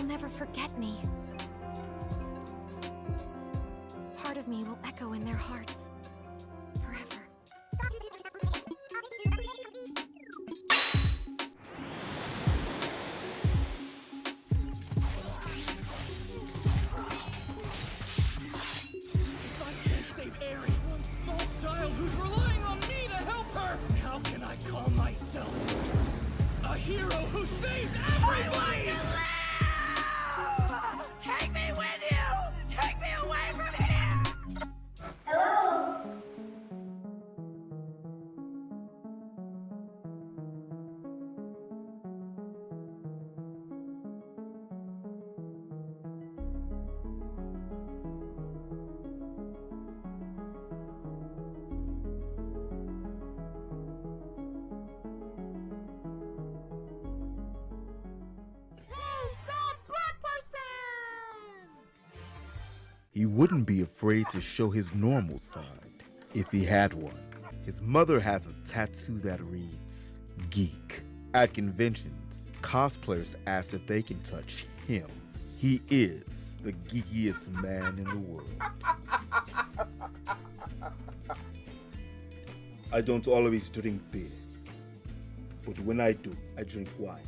They'll never forget me. Part of me will echo in their hearts. Forever. If I can't save Eri, one small child who's relying on me to help her, how can I call myself a hero who saves everybody? Take me with you! Take me away from here! Hello? He wouldn't be afraid to show his normal side if he had one. His mother has a tattoo that reads, Geek. At conventions, cosplayers ask if they can touch him. He is the geekiest man in the world. I don't always drink beer, but when I do, I drink wine.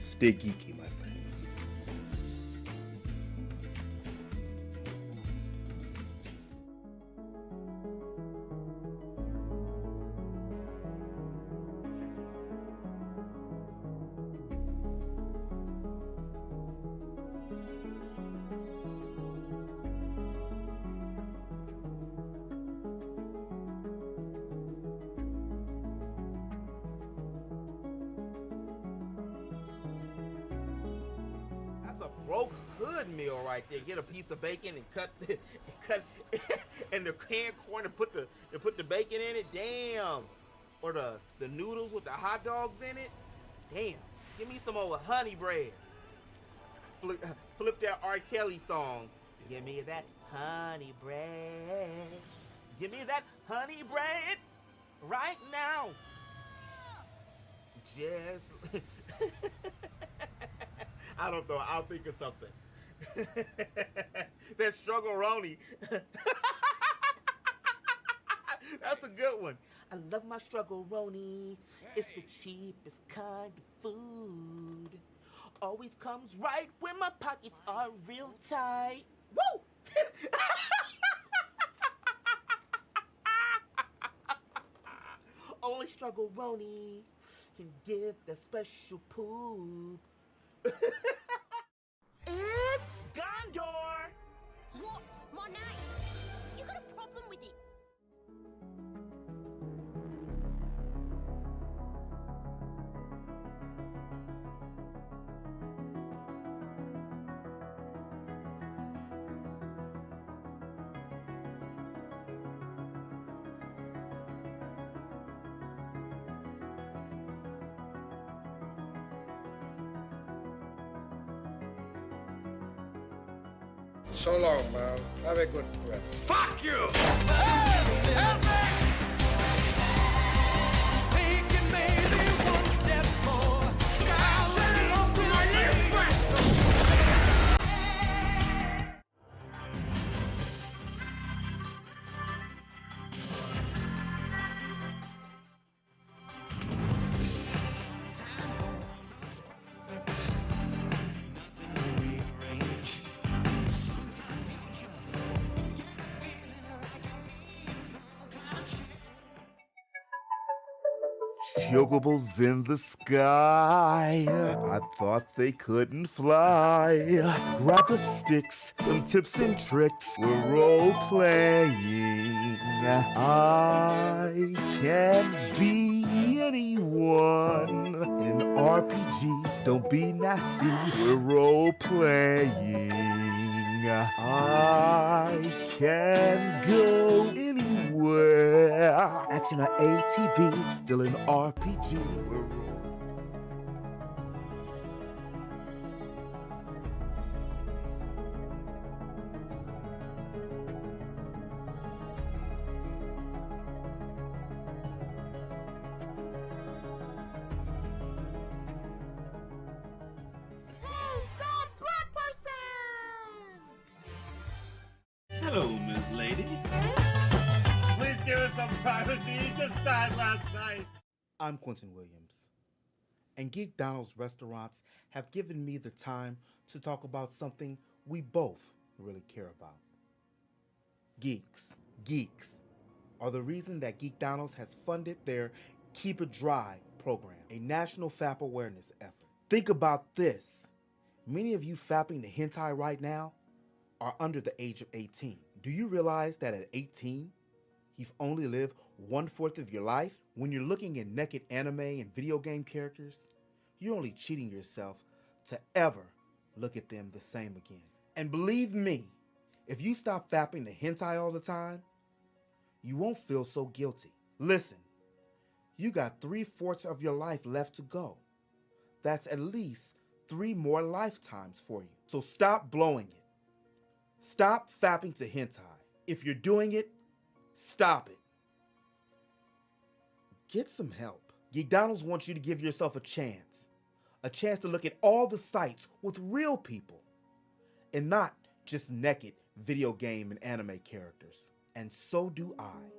Stay geeky, my friends. That's a broke hood meal right there. Get a piece of bacon and cut and the canned corn and put the bacon in it. Damn. Or the noodles with the hot dogs in it. Damn. Give me some old honey bread. Flip that R. Kelly song. Give me that honey bread. Give me that honey bread right now. Just I don't know. I'll think of something. That struggle-roni. That's a good one. I love my struggle-roni. It's the cheapest kind of food. Always comes right when my pockets are real tight. Woo! Only struggle-roni can give that special poop. It's Gondor! What? My name? You got a problem with it? So long, man. Have a good breath. Fuck you! Hey! Help me! Taking maybe one step more. Now let off to my little friend. Chocobos in the sky, I thought they couldn't fly. Grab the sticks, some tips and tricks, we're role-playing. I can be anyone in an RPG, don't be nasty, we're role-playing. I can go anywhere. Action or ATB, still an RPG. privacy. He just died last night. I'm Quentin Williams, and Geekdonald's restaurants have given me the time to talk about something we both really care about. Geeks are the reason that Geekdonald's has funded their Keep It Dry program, a national FAP awareness effort. Think about this. Many of you fapping the hentai right now are under the age of 18. Do you realize that at 18, you've only lived 1/4 of your life? When you're looking at naked anime and video game characters, you're only cheating yourself to ever look at them the same again. And believe me, if you stop fapping the hentai all the time, you won't feel so guilty. Listen, you got 3/4 of your life left to go. That's at least 3 more lifetimes for you. So stop blowing it. Stop fapping to hentai. If you're doing it, stop it. Get some help. Geekdonald's wants you to give yourself a chance to look at all the sites with real people and not just naked video game and anime characters. And so do I.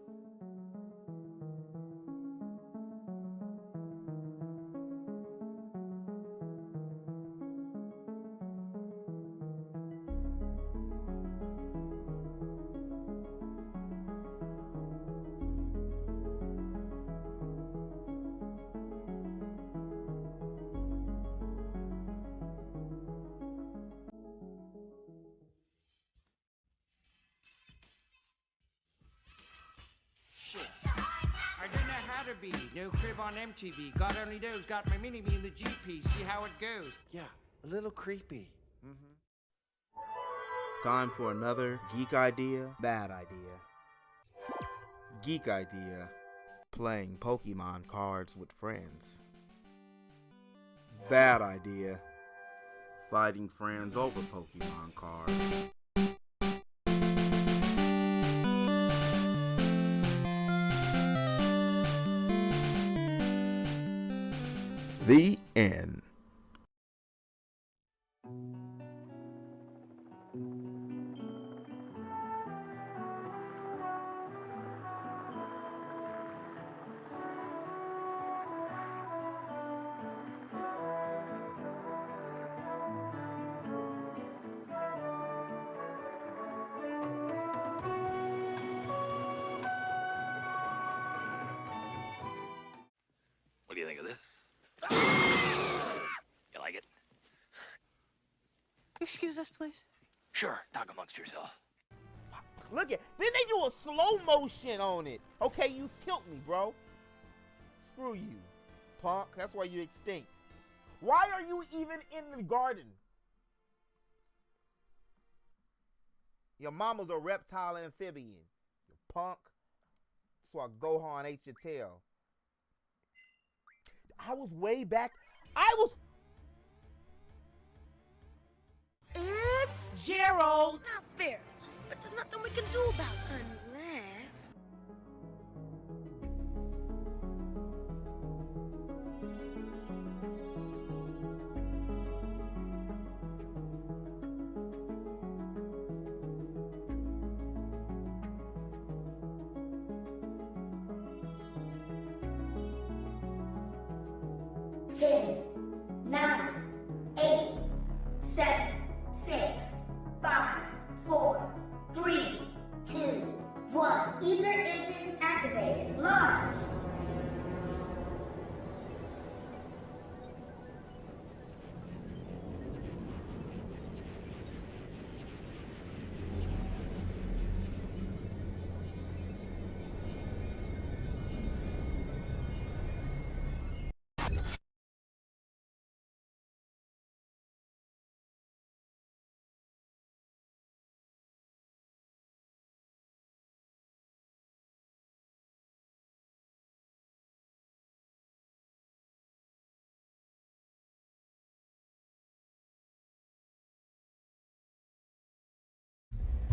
Shit. I don't know how to be. No crib on MTV. God only knows. Got my mini-me in the GP. See how it goes. Yeah, a little creepy. Time for another geek idea, bad idea. Geek idea, playing Pokemon cards with friends. Bad idea, fighting friends over Pokemon cards. The end. What do you think of this? You like it? Excuse us, please. Sure, talk amongst yourselves. Look at, then they do a slow motion on it. Okay, you killed me, bro. Screw you, punk. That's why you extinct. Why are you even in the garden? Your mama's a reptile amphibian. You punk. That's why Gohan ate your tail. I was way back. It's Gerald. Not fair. But there's nothing we can do about it. Unless... Ten, 9, 8, 7, 6, 5, 4, 3, 2, 1. Ether engines activated. Launch.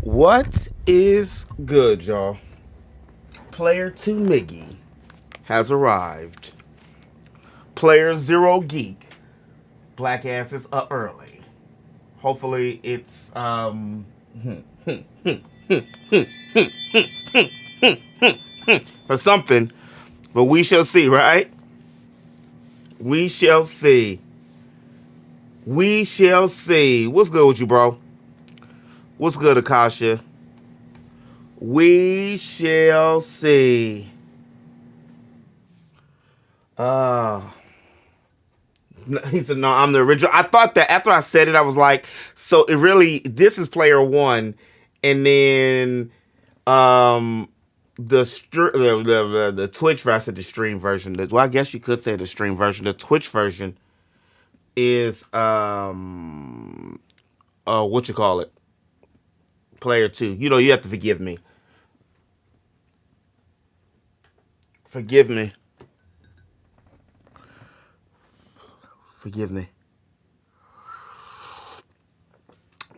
What is good, y'all? Player 2 Miggy has arrived. Player 0 Geek, black ass is up early. Hopefully it's for something. But we shall see, right? We shall see. We shall see. What's good with you, bro? What's good, Akasha? We shall see. He said, no, I'm the original. I thought that after I said it, I was like, so it really, this is player one. And then the Twitch version, the stream version. Well, I guess you could say the stream version. The Twitch version is, what you call it? Player two. You know, you have to forgive me. Forgive me. Forgive me.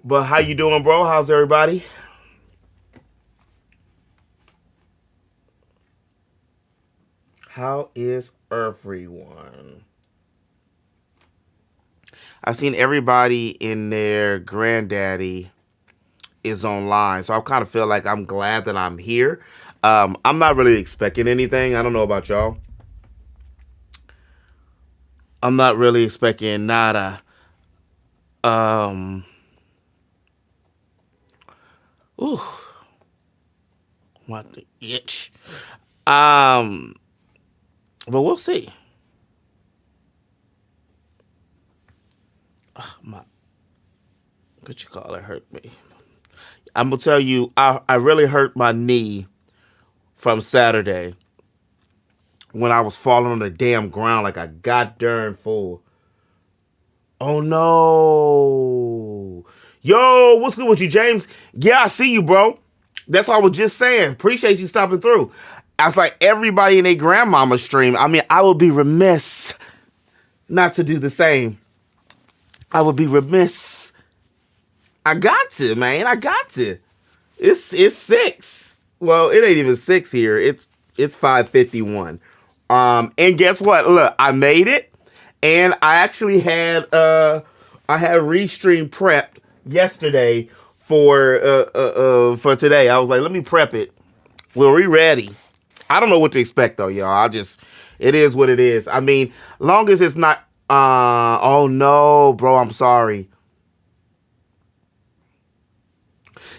But how you doing, bro? How's everybody? How is everyone? I've seen everybody in their granddaddy is online, so I kind of feel like I'm glad that I'm here. I'm not really expecting anything. I don't know about y'all. I'm not really expecting nada. Ooh, what the itch. But we'll see. What you call it hurt me. I'm gonna tell you, I really hurt my knee from Saturday when I was falling on the damn ground like a goddamn fool. Oh no. Yo, what's good with you, James? Yeah, I see you, bro. That's what I was just saying. Appreciate you stopping through. I was like, everybody in a grandmama stream. I mean, I would be remiss not to do the same. I would be remiss. I got to, man. I got to. It's 6. Well, it ain't even 6 here. It's 5:51. And guess what? Look, I made it, and I actually had Restream prepped yesterday for today. I was like, let me prep it. Well, we ready. I don't know what to expect though, y'all. It is what it is. I mean, long as it's not. Oh no, bro. I'm sorry.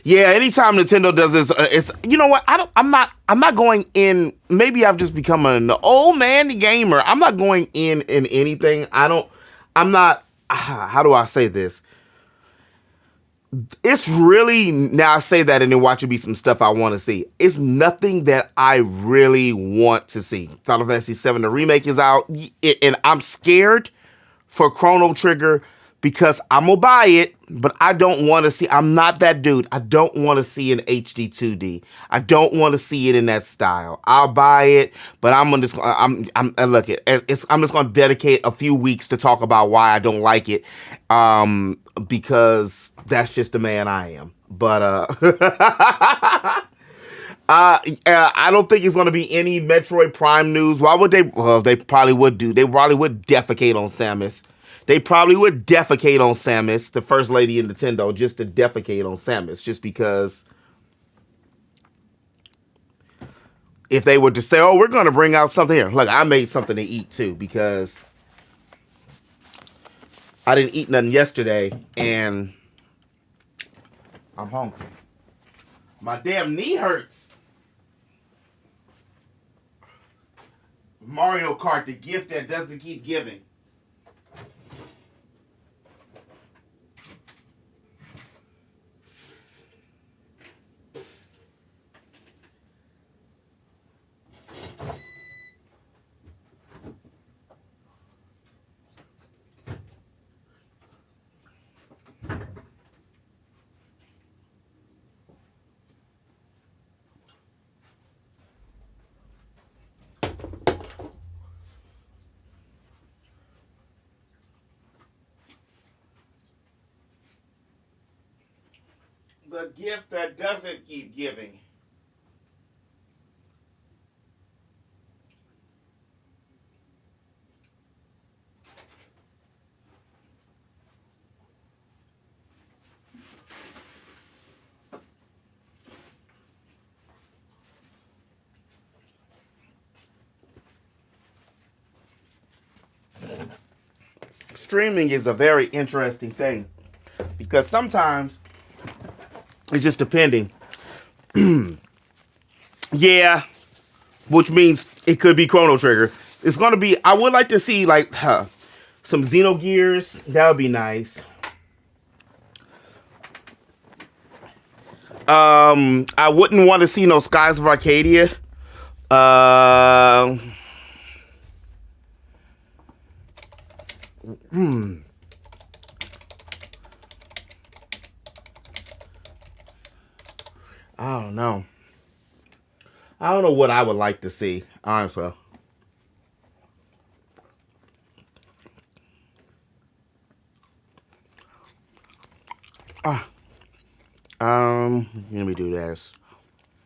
Yeah, anytime Nintendo does this, it's, you know what? I'm not going in. Maybe I've just become an old man gamer. I'm not going in anything. I'm not. How do I say this? It's really, now I say that and then watch it be some stuff I want to see. It's nothing that I really want to see. Final Fantasy VII, the remake is out, and I'm scared for Chrono Trigger because I'm going to buy it, but I don't want to see, I'm not that dude. I don't want to see an HD 2D. I don't want to see it in that style. I'll buy it, but I'm just going to dedicate a few weeks to talk about why I don't like it, because that's just the man I am. But I don't think it's going to be any Metroid Prime news. Why would they? Well, they probably would do. They probably would defecate on Samus. They probably would defecate on Samus, the first lady in Nintendo, just to defecate on Samus, just because if they were to say, oh, we're going to bring out something here. Look, I made something to eat too because I didn't eat nothing yesterday and I'm hungry. My damn knee hurts. Mario Kart, the gift that doesn't keep giving. The gift that doesn't keep giving. streaming is a very interesting thing because sometimes it's just depending. Yeah, which means it could be Chrono Trigger. It's gonna be. I would like to see like some Xenogears. That would be nice. I wouldn't want to see no Skies of Arcadia. I don't know. I don't know what I would like to see, honestly. Let me do this.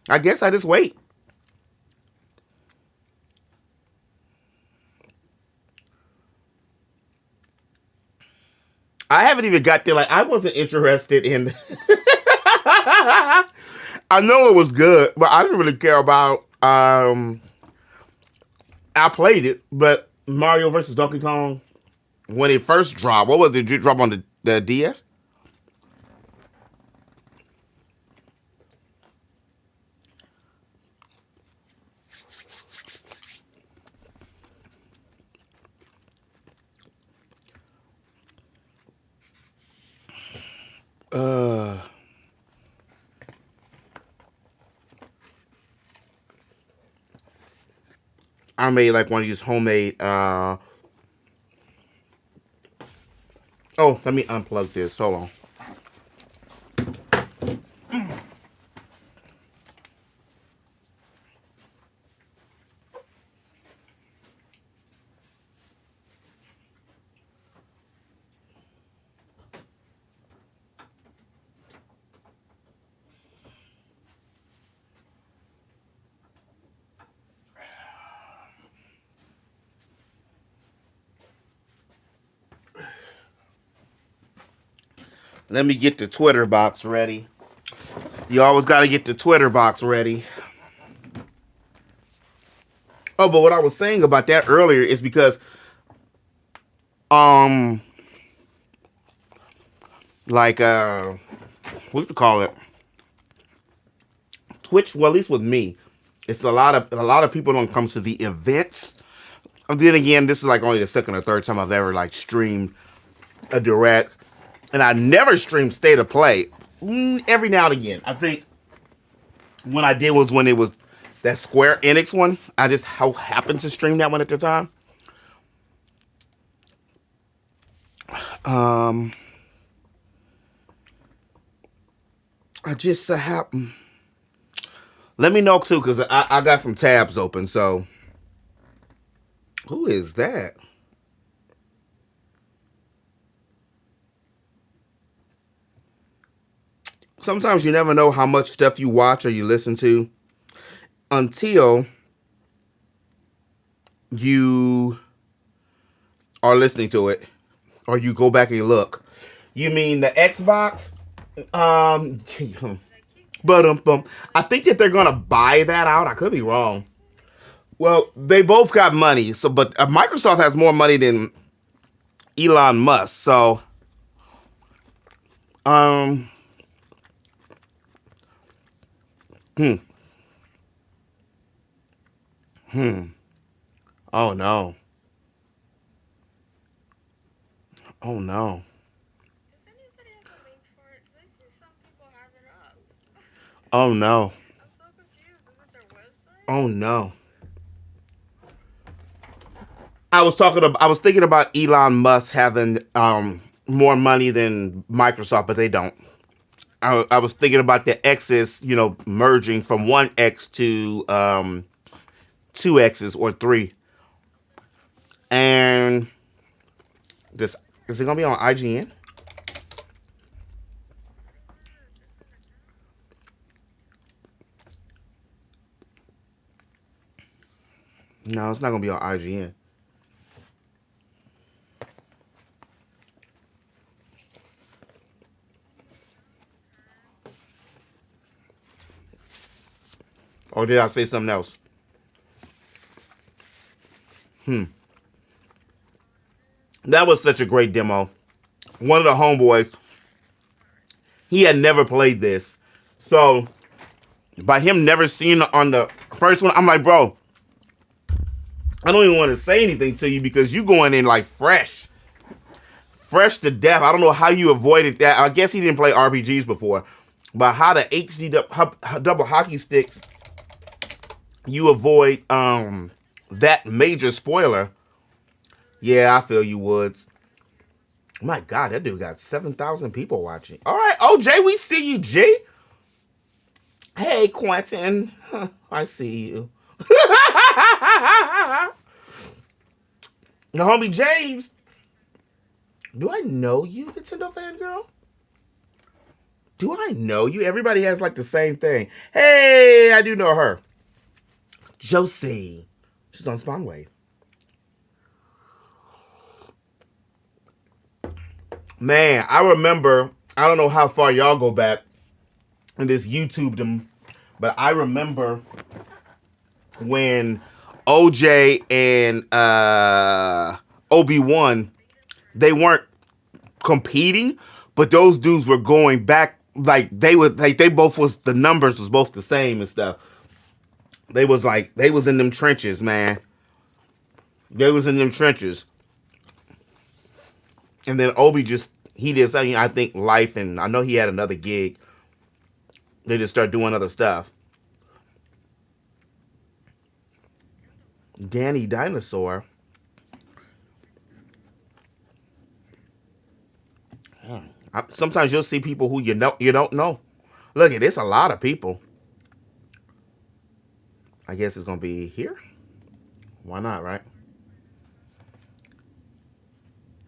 I guess I just wait. I haven't even got there. Like, I wasn't interested in. I know it was good, but I didn't really care about. I played it, but Mario versus Donkey Kong, when it first dropped, what was it? Did it drop on the DS? I made like one of these homemade. Oh, let me unplug this. Hold on. Let me get the Twitter box ready. You always got to get the Twitter box ready. Oh, but what I was saying about that earlier is because, like, what do you call it? Twitch. Well, at least with me, it's a lot of people don't come to the events. And then again, this is like only the second or third time I've ever like streamed a direct, and I never streamed State of Play. Every now and again, I think when I did was when it was that Square Enix one. I just happened to stream that one at the time. I just happened. Let me know too, because I got some tabs open. So, who is that? Sometimes you never know how much stuff you watch or you listen to until you are listening to it or you go back and you look. You mean the Xbox? But I think that they're gonna buy that out. I could be wrong. Well, they both got money. So, but Microsoft has more money than Elon Musk. So, Oh no. Oh no. Does anybody have a link for it? 'Cause I see some people have it up. Oh no. I'm so confused. Is it their website? Oh no. I was thinking about Elon Musk having more money than Microsoft, but they don't. I was thinking about the X's, merging from one X to two X's or three. And this is it gonna be on IGN? No, it's not gonna be on IGN. Or did I say something else? That was such a great demo. One of the homeboys, he had never played this. So, by him never seeing it on the first one, I'm like, bro, I don't even want to say anything to you because you going in like fresh. Fresh to death. I don't know how you avoided that. I guess he didn't play RPGs before. But how the HD double hockey sticks, you avoid that major spoiler. Yeah, I feel you, Woods. My God, that dude got 7,000 people watching. All right, OJ, we see you, G. Hey, Quentin. Huh, I see you. The homie James. Do I know you, Nintendo fangirl? Do I know you? Everybody has like the same thing. Hey, I do know her. Josie. She's on Spawnwave. Man, I remember, I don't know how far y'all go back in this YouTube them, but I remember when OJ and Obi-Wan, they weren't competing, but those dudes were going back like they both was, the numbers was both the same and stuff. They was in them trenches, man. They was in them trenches. And then Obi he did something, I think, life, and I know he had another gig. They just start doing other stuff. Danny Dinosaur. Sometimes you'll see people who you don't know. Look, it's a lot of people. I guess it's gonna be here. Why not, right?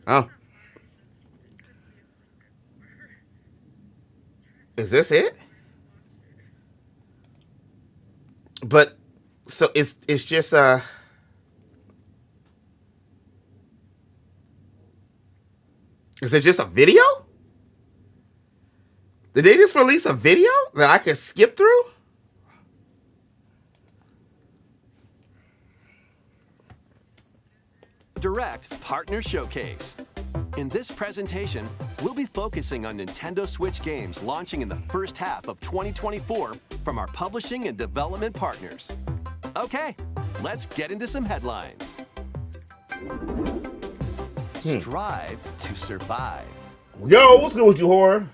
Oh. Is this it? But so it's just is it just a video? Did they just release a video that I could skip through? Direct Partner Showcase. In this presentation, we'll be focusing on Nintendo Switch games launching in the first half of 2024 from our publishing and development partners. Okay, let's get into some headlines. Strive to survive. Yo, what's good with you, horror?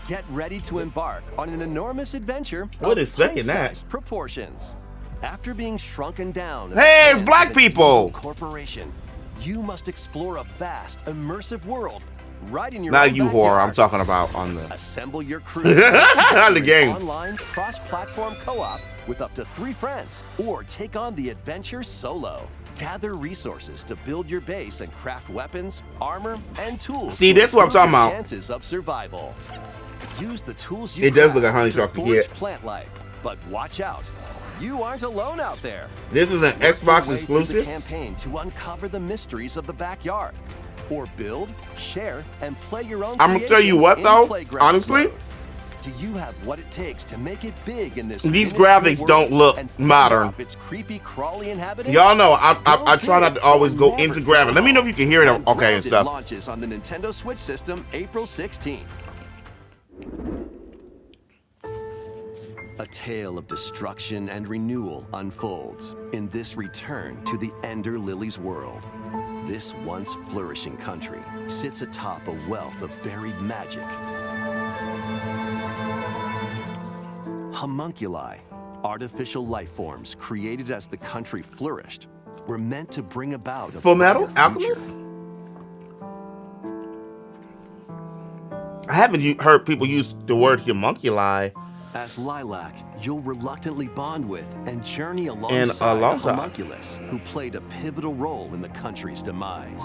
Get ready to embark on an enormous adventure of expecting that proportions. After being shrunken down, hey, it's black people. Corporation, you must explore a vast, immersive world right in your Not own you, backyard. horror. I'm talking about on the assemble your crew the game. Online cross-platform co-op with up to 3 friends, or take on the adventure solo. Gather resources to build your base and craft weapons, armor, and tools. See, that's what I'm talking about. Chances of survival. Use the tools you It does look like Honey Shark to Forget. forge plant life, but watch out. You aren't alone out there. This is an Xbox exclusive. The campaign to uncover the mysteries of the backyard, or build, share, and play your own. I'm gonna tell you what, though. Honestly, mode. Do you have what it takes to make it big in this? These graphics don't look modern. Its creepy, crawly inhabitants. Y'all know I try not to always go into graphics. Let me know if you can hear it okay and stuff. Launches on the Nintendo Switch system April 16th. A tale of destruction and renewal unfolds in this return to the Ender Lily's world. This once flourishing country sits atop a wealth of buried magic. Homunculi, artificial life forms created as the country flourished, were meant to bring about a Full Metal brighter Alchemist? I haven't heard people use the word homunculi. As Lilac, you'll reluctantly bond with and journey alongside a homunculus who played a pivotal role in the country's demise.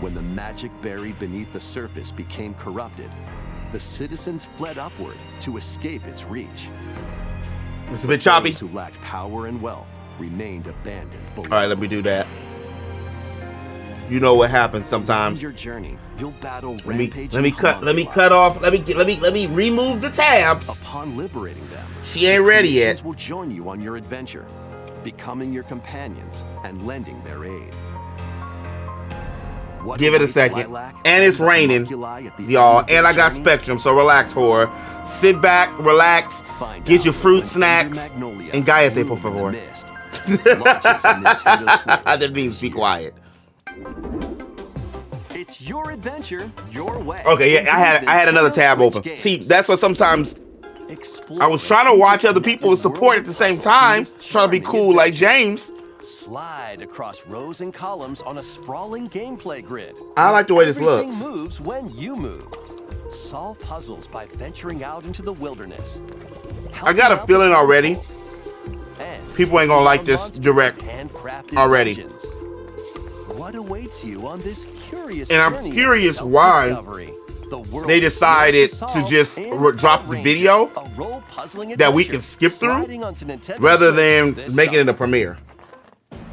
When the magic buried beneath the surface became corrupted, the citizens fled upward to escape its reach. It's a bit choppy. Those who lacked power and wealth remained abandoned below. All right, let me do that. You know what happens sometimes. Your journey, you'll battle let me cut off. Let me remove the tabs. Upon liberating them, she ain't ready yet. Will join you on your adventure. becoming your companions and lending their aid. What Give it a awaits second. Lilac And it's and the raining, homunculi at the y'all. end of their And I got journey? Spectrum, so relax, horror. Sit back, relax, Find get out your fruit when snacks, Thunder Magnolia and cállate, Bloom por in the favor. Mist launches on Nintendo Switch That means be quiet. It's your adventure, your way. Okay, yeah, I had another Nintendo tab Switch open. games. See, that's what sometimes Explore I was trying to watch other people and interconnected support at the same world time, puzzles trying to be and cool like adventures. James. Slide across rows and columns on a sprawling gameplay grid. I like the way this Everything looks. moves when you move. Solve puzzles by venturing out into the wilderness. I got a Helping out feeling the already. townsfolk. And People ain't gonna like taking on this monsters direct in handcrafted already. dungeons. What awaits you on this curious And I'm journey of curious why self-discovery? The world they decided is to solve just and drop the Ranger, video a role-puzzling that we adventure can skip through sliding onto Nintendo rather Switch than this making it summer. a premiere.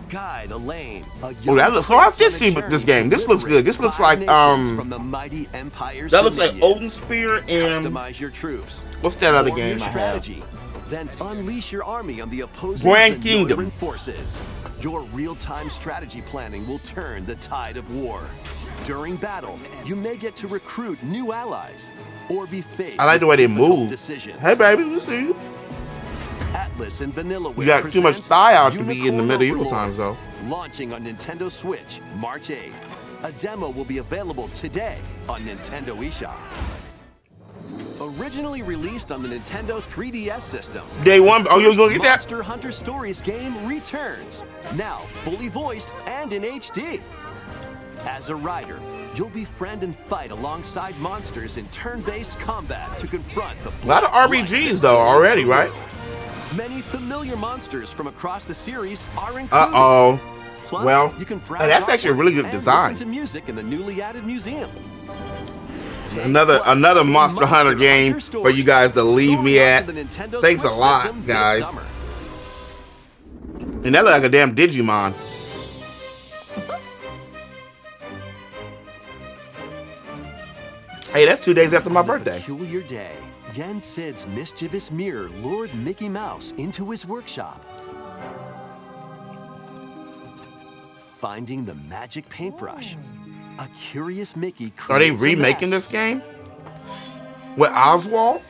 Guide Elaine, a Oh, young that looks. So I prince just on a see this journey game. to This looks liberate good. This looks 5 like nations from the mighty Empire's that looks like dominion. Odin Spear and Customize your troops. what's that other Form game your I have? strategy. Then unleash your army on the opposing Grand Zenorian Kingdom. forces. Your real-time strategy planning will turn the tide of war. During battle, you may get to recruit new allies or be faced I like the with way they difficult move. decisions. Hey, baby, we see you. Atlas and Vanillaware You got too much present thigh out to be in the Unicorn medieval Overlord, times, though. launching on Nintendo Switch March 8th. A demo will be available today on Nintendo eShop. Originally released on the Nintendo 3DS system, Day one. Oh, you was gonna get that? Monster Hunter Stories game returns, now fully voiced and in HD. As a rider, you'll befriend and fight alongside monsters in turn-based combat to confront the A lot of RPGs though already, right? Many familiar monsters from across the series are included. Uh-oh. Plus, Well, you can browse that's actually a really good and design. listen to music in the newly added museum. Take Another flight in Monster Hunter game for Stories, you guys to leave me soaring at. onto the Nintendo Thanks a Switch lot, system this guys. summer. And that look like a damn Digimon. Hey, that's 2 days after my On a birthday. peculiar day, Yen Sid's mischievous mirror lured Mickey Mouse into his workshop. Finding the magic paintbrush, a curious Mickey creates Are they a remaking mess this game? With Oswald?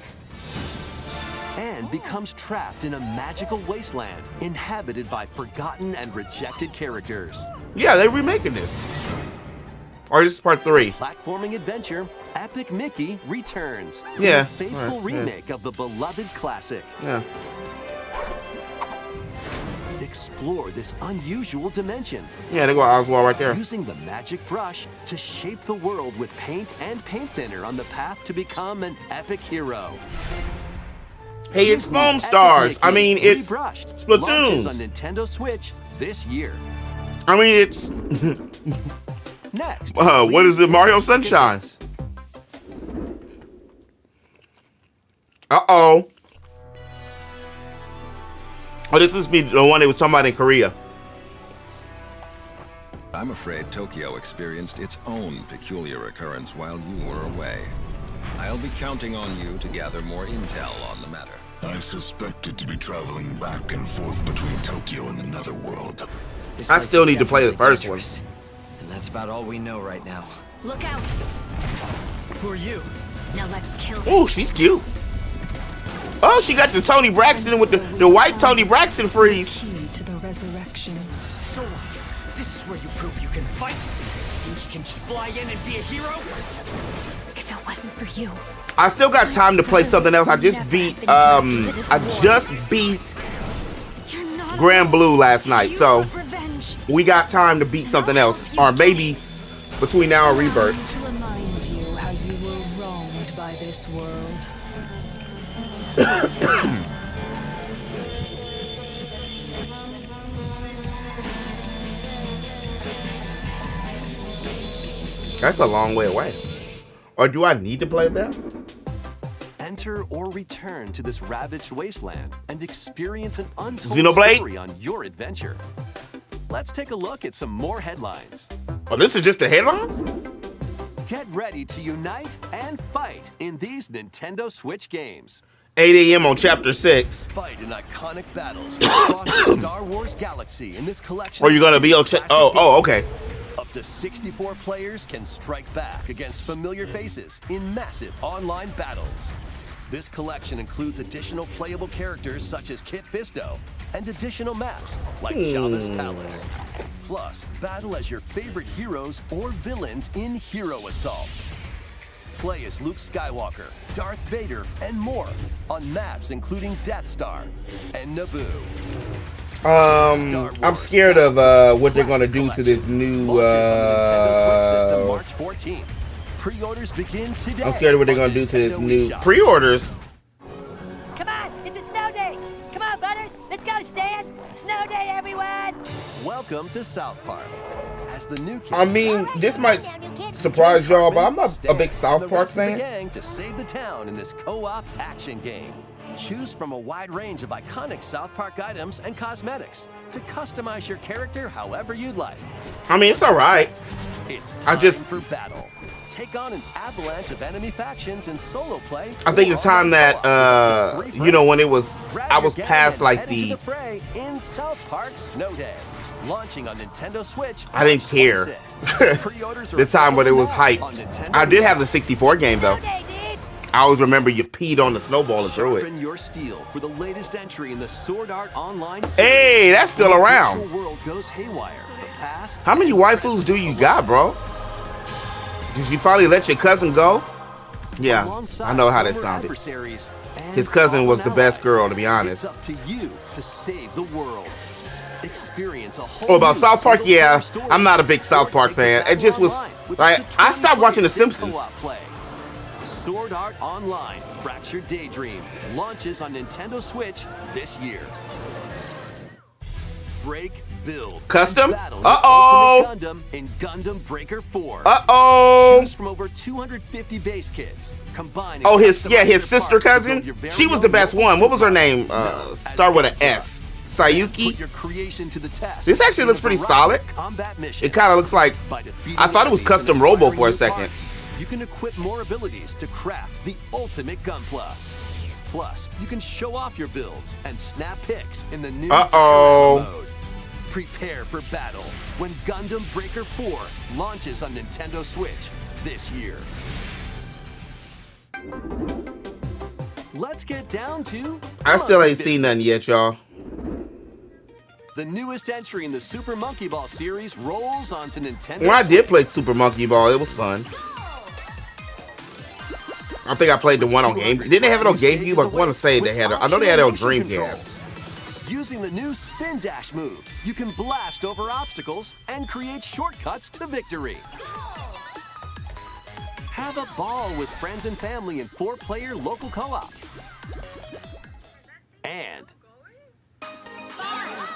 and becomes trapped in a magical wasteland inhabited by forgotten and rejected characters. Yeah, they remaking this. Or this is part 3. Platforming adventure, Epic Mickey returns. in Yeah, a faithful alright, yeah. remake of the beloved classic. Yeah. Explore this unusual dimension, Yeah, they go Oswald right there. using the magic brush to shape the world with paint and paint thinner on the path to become an epic hero. Hey, it's Disney Foam Epic Stars. I Mickey mean, it's Rebrushed Splatoons. launches on Nintendo Switch this year. I mean, it's Next, what is it? Mario please take a Sunshine. guess. Uh-oh. Oh, this must be the one they was talking about in Korea. I'm afraid Tokyo experienced its own peculiar occurrence while you were away. I'll be counting on you to gather more intel on the matter. I suspected to be traveling back and forth between Tokyo and the Netherworld. I still need to play the first one. And that's about all we know right now. Look out! Who are you? Now let's kill Ooh, she's cute. Oh, she got the Tony Braxton with the white Tony Braxton freeze. Key to the resurrection. So what? This is where you prove you can fight? You think you can just fly in and be a hero? If it wasn't for you. I still got time to play something else. I just beat Grand Blue last night, so we got time to beat something else, or maybe between now and Rebirth. To remind you how you were wronged by this world. That's a long way away. Or do I need to play that? Enter or return to this ravaged wasteland and experience an untold Xenoblade? story on your adventure. Let's take a look at some more headlines. Oh, this is just the headlines? Get ready to unite and fight in these Nintendo Switch games. 8 a.m. on Chapter 6. Fight in iconic battles across the Star Wars galaxy in this collection. Or you're gonna be on okay. Up to 64 players can strike back against familiar faces in massive online battles. This collection includes additional playable characters such as Kit Fisto and additional maps like Jabba's Palace. Plus, battle as your favorite heroes or villains in Hero Assault. Play as Luke Skywalker, Darth Vader, and more on maps including Death Star and Naboo. I'm scared of what they're gonna do to this new March 14th. Pre-orders begin today. I'm scared of what they're gonna do to this new pre-orders. Come on, it's a snow day. Come on, Butters, let's go, Stan. Snow day, everyone. Welcome to South Park. As the new kid, I mean, this might surprise y'all, but I'm not a big South Park fan. The gang to save the town in this co-op action game. Choose from a wide range of iconic South Park items and cosmetics to customize your character however you'd like. I mean, it's all right. It's time for battle. Take on an avalanche of enemy factions in solo play. I think the time that you know, when it was, I was past like the in South Park Snow Day, launching on Nintendo Switch. I didn't care. The time when it was hype. I did have the 64 game though. I always remember you peed on the snowball and threw it. Sharpen your steel for the latest entry in the Sword Art Online series. Hey, that's still around. The world goes haywire. The past. How many waifus do you got, bro? Did you finally let your cousin go? Yeah, I know how that sounded. His cousin was the best girl, to be honest. It's up to you to save the world. Experience a whole Oh, about South Park? Yeah, I'm not a big South Park fan. It just was like I stopped watching The Simpsons. Sword Art Online Fractured Daydream launches on Nintendo Switch this year. Break, build, custom. Gundam in Gundam Breaker 4. Choose from over 250 base kits. Combine. Oh, his sister cousin. She was the best one. What was her name? Start with an S. Sayuki. Put your creation to the test. This actually looks pretty solid. It kind of looks like I thought it was custom Robo for a second. You can equip more abilities to craft the ultimate Gunpla. Plus, you can show off your builds and snap pics in the new mode. Prepare for battle when Gundam Breaker 4 launches on Nintendo Switch this year. Let's get down to I still ain't seen nothing yet, y'all. The newest entry in the Super Monkey Ball series rolls onto Nintendo Well, I Switch. did play Super Monkey Ball. It was fun. I think I played the one on Game. Didn't they have it on GameCube? I want to say they had it. I know they had it on Dreamcast. Using the new Spin Dash move, you can blast over obstacles and create shortcuts to victory. Have a ball with friends and family in 4-player local co-op. And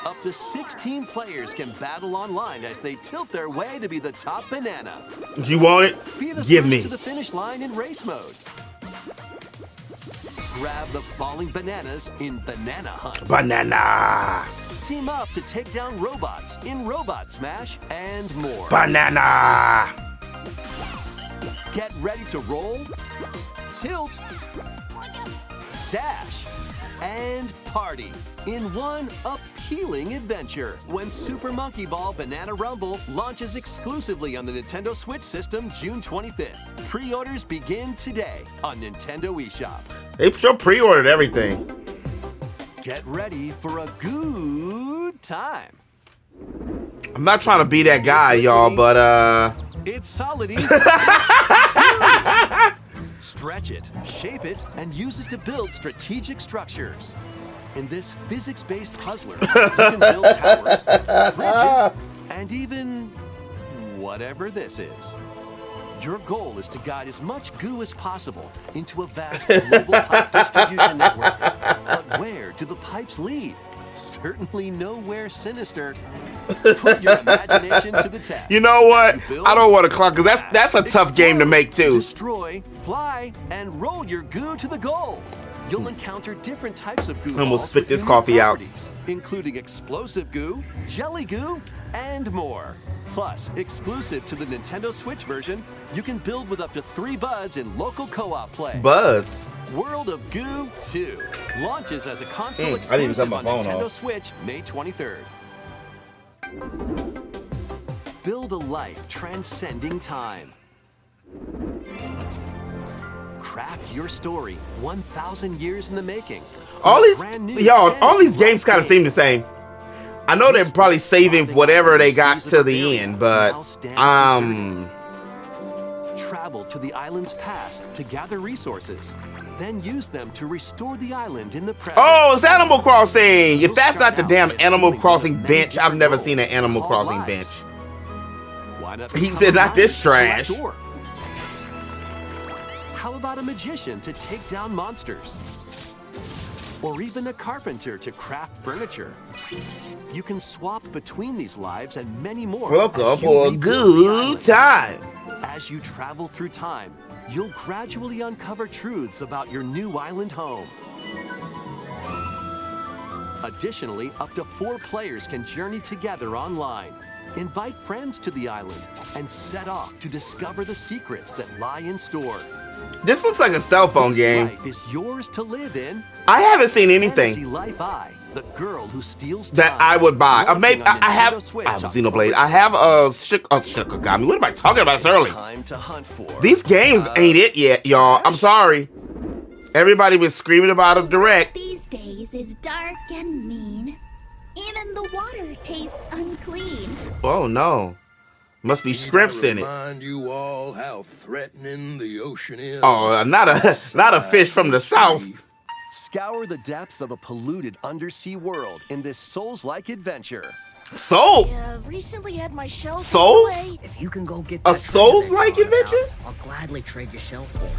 up to 16 players can battle online as they tilt their way to be the top banana. You want it? Give me. To the finish line in race mode. Grab the falling bananas in Banana Hunt. Banana. Team up to take down robots in Robot Smash and more. Banana. Get ready to roll, tilt, dash, and party in one appealing adventure when Super Monkey Ball Banana Rumble launches exclusively on the Nintendo Switch system June 25th. Pre-orders begin today on Nintendo eShop. They sure pre-ordered everything. Get ready for a good time. I'm not trying to be that guy, y'all, but It's solid. Stretch it, shape it, and use it to build strategic structures. In this physics-based puzzler, you can build towers, bridges, and even whatever this is. Your goal is to guide as much goo as possible into a vast global pipe distribution network. But where do the pipes lead? Certainly nowhere sinister. Put your imagination to the test. You know what? I don't want to clock because that's a tough game to make too. Destroy, fly, and roll your goo to the goal. you'll encounter different types of goo I'm gonna balls spit with this unique coffee out. properties, including explosive goo, jelly goo, and more. Plus, exclusive to the Nintendo Switch version, you can build with up to 3 buds in local co-op play. Buds? World of Goo 2 launches as a console I need to cut exclusive my on phone Nintendo off. Switch May 23rd. Build a life transcending time. Craft your story 1,000 years in the making. All these games kind of seem the same. I know they're probably saving whatever they got to the end, but travel to the island's past to gather resources, then use them to restore the island in the present. Oh, it's Animal Crossing. If that's not the damn Animal Crossing bench, I've never seen an Animal Crossing bench. He said, not this trash. How about a magician to take down monsters? Or even a carpenter to craft furniture? You can swap between these lives and many more. Welcome for a good time. As you travel through time, you'll gradually uncover truths about your new island home. Additionally, up to 4 players can journey together online, invite friends to the island, and set off to discover the secrets that lie in store. This looks like a cell phone game. Life is yours to live in. I haven't seen anything Fantasy Life I, the girl who steals that time, I would buy. launching on I have Nintendo Switch Xenoblade. I have a Shikigami. What am I talking about this early? Time to hunt for. These games ain't it yet, y'all. I'm sorry. Everybody was screaming about them direct. These days is dark and mean. Even the water tastes unclean. Oh no. Must be scripts in it. Remind you all how threatening the ocean is. Oh, not a fish from the south. Scour the depths of a polluted undersea world in this Souls-like adventure. Soul? Yeah, recently had my shell taken Souls? away. If you can go get A that Souls-like treasure adventure? I'll gladly trade your shell for it.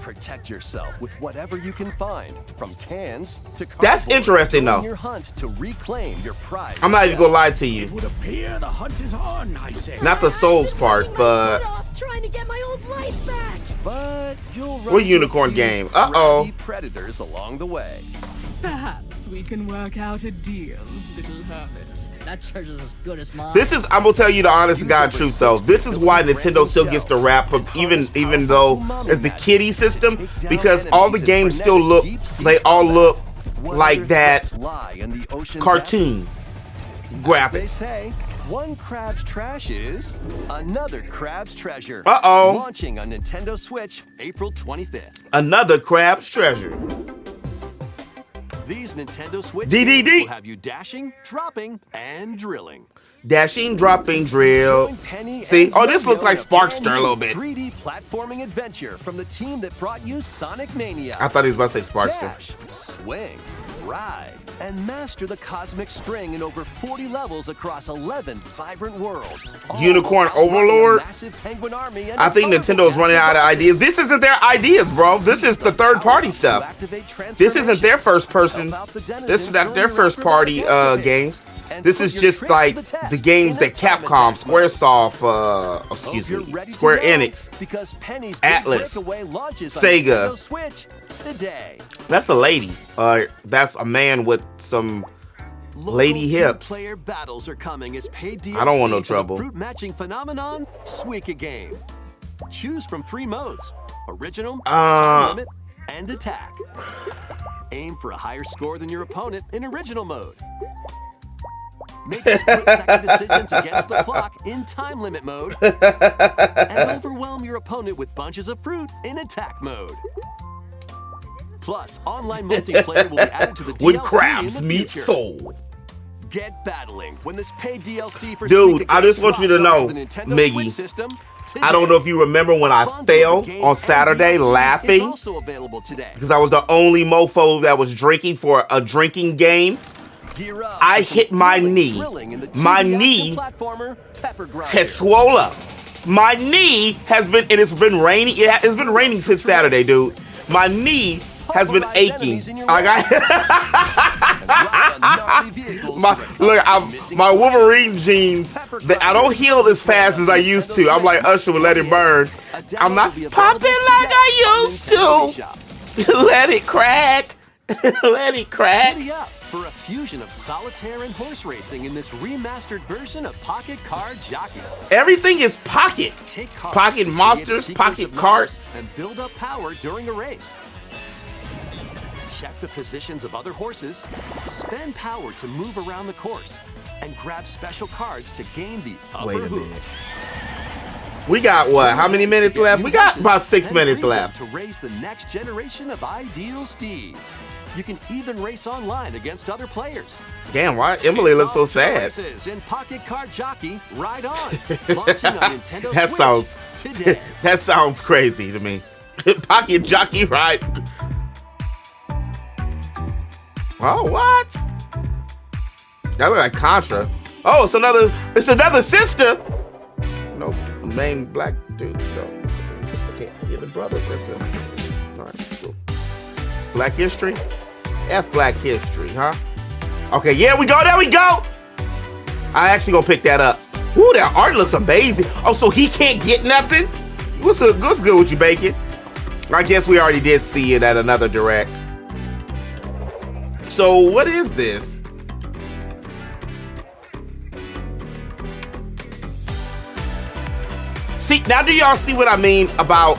Protect yourself with whatever you can find, from cans to That's cardboard. interesting, Join though. your hunt to reclaim your prize. I'm not even gonna lie to you. It would appear the hunt is on, I say. Not the Souls part, but Trying to get my old life back. But you'll run what into unicorn a few game? Uh-oh. crabby predators along the way. Perhaps we can work out a deal, little hermit. That treasure's as good as mine. This is, I'm gonna tell you the honest to God truth though. This is why Nintendo still gets the rap for even though it's the kiddie system, because all the games still look, they all look like that cartoon They graphic. say, one crab's trash is another crab's treasure. Uh-oh. Launching on Nintendo Switch April 25th. Another crab's treasure. These Nintendo Switch DDD. games will have you dashing, dropping, and drilling. Dashing, dropping, drill. Join Penny See, and oh, this looks Yo-Yo like in a brand Sparkster a new little bit. 3D platforming adventure from the team that brought you Sonic Mania. I thought he was about to say Sparkster. Dash, swing, ride, and master the cosmic string in over 40 levels across 11 vibrant worlds. Unicorn All while Overlord? fighting a massive penguin army and I a think colorful Nintendo is running out of cast ideas. This isn't their ideas, bro. This is the third party stuff. This isn't their first person. This is not their first party games. This is just like the games that Capcom, Squaresoft, excuse me, Square Enix, because Penny's Atlas, Big Breakaway launches on Sega. Nintendo Switch today. That's a lady. That's a man with some lady hips. Player battles are coming as paid DLC I don't want no for the trouble. fruit matching phenomenon, Suika Game. Choose from 3 modes: original, time limit, and attack. Aim for a higher score than your opponent in original mode. Make split-second decisions against the clock in time limit mode, and overwhelm your opponent with bunches of fruit in attack mode. Plus, online multiplayer will be added to the DLC When in crabs the meet future. soul. Get battling when this paid DLC for Dude, Suika I Game just want you to drops know, onto the Nintendo Miggy, Switch system I don't know if you remember when I fell on Saturday is laughing also available today. because I was the only mofo that was drinking for a drinking game. I hit my knee. My knee has swole up. My knee has been, and it's been raining. It's been raining since Saturday, dude. My knee has been aching. I got My Wolverine jeans, I don't heal as fast as I used to. I'm like Usher with Let It Burn. I'm not popping like I used to. Let it crack. Let it crack. Giddy up for a fusion of solitaire and horse racing in this remastered version of Pocket Card Jockey. Everything is pocket. Pocket monsters, pocket carts. And build up power during a race. Check the positions of other horses, spend power to move around the course, and grab special cards to gain the upper hoop. We got what? How many minutes left? We got about 6 minutes left. To raise the next generation of ideal steeds. You can even race online against other players. Damn, why Emily looks so sad? In Pocket Card Jockey, ride on. Launching on Nintendo That Switch sounds today. That sounds crazy to me. Pocket Jockey ride. Oh, what? That look like Contra. Oh, it's another sister. No, main black dude. No, just can't get the brother. That's it. All right, let's go. Black History? F Black History, huh? Okay, yeah, we go. There we go. I actually gonna pick that up. Ooh, that art looks amazing. Oh, so he can't get nothing? What's good with you, Bacon? I guess we already did see it at another direct. So what is this? See, now do y'all see what I mean about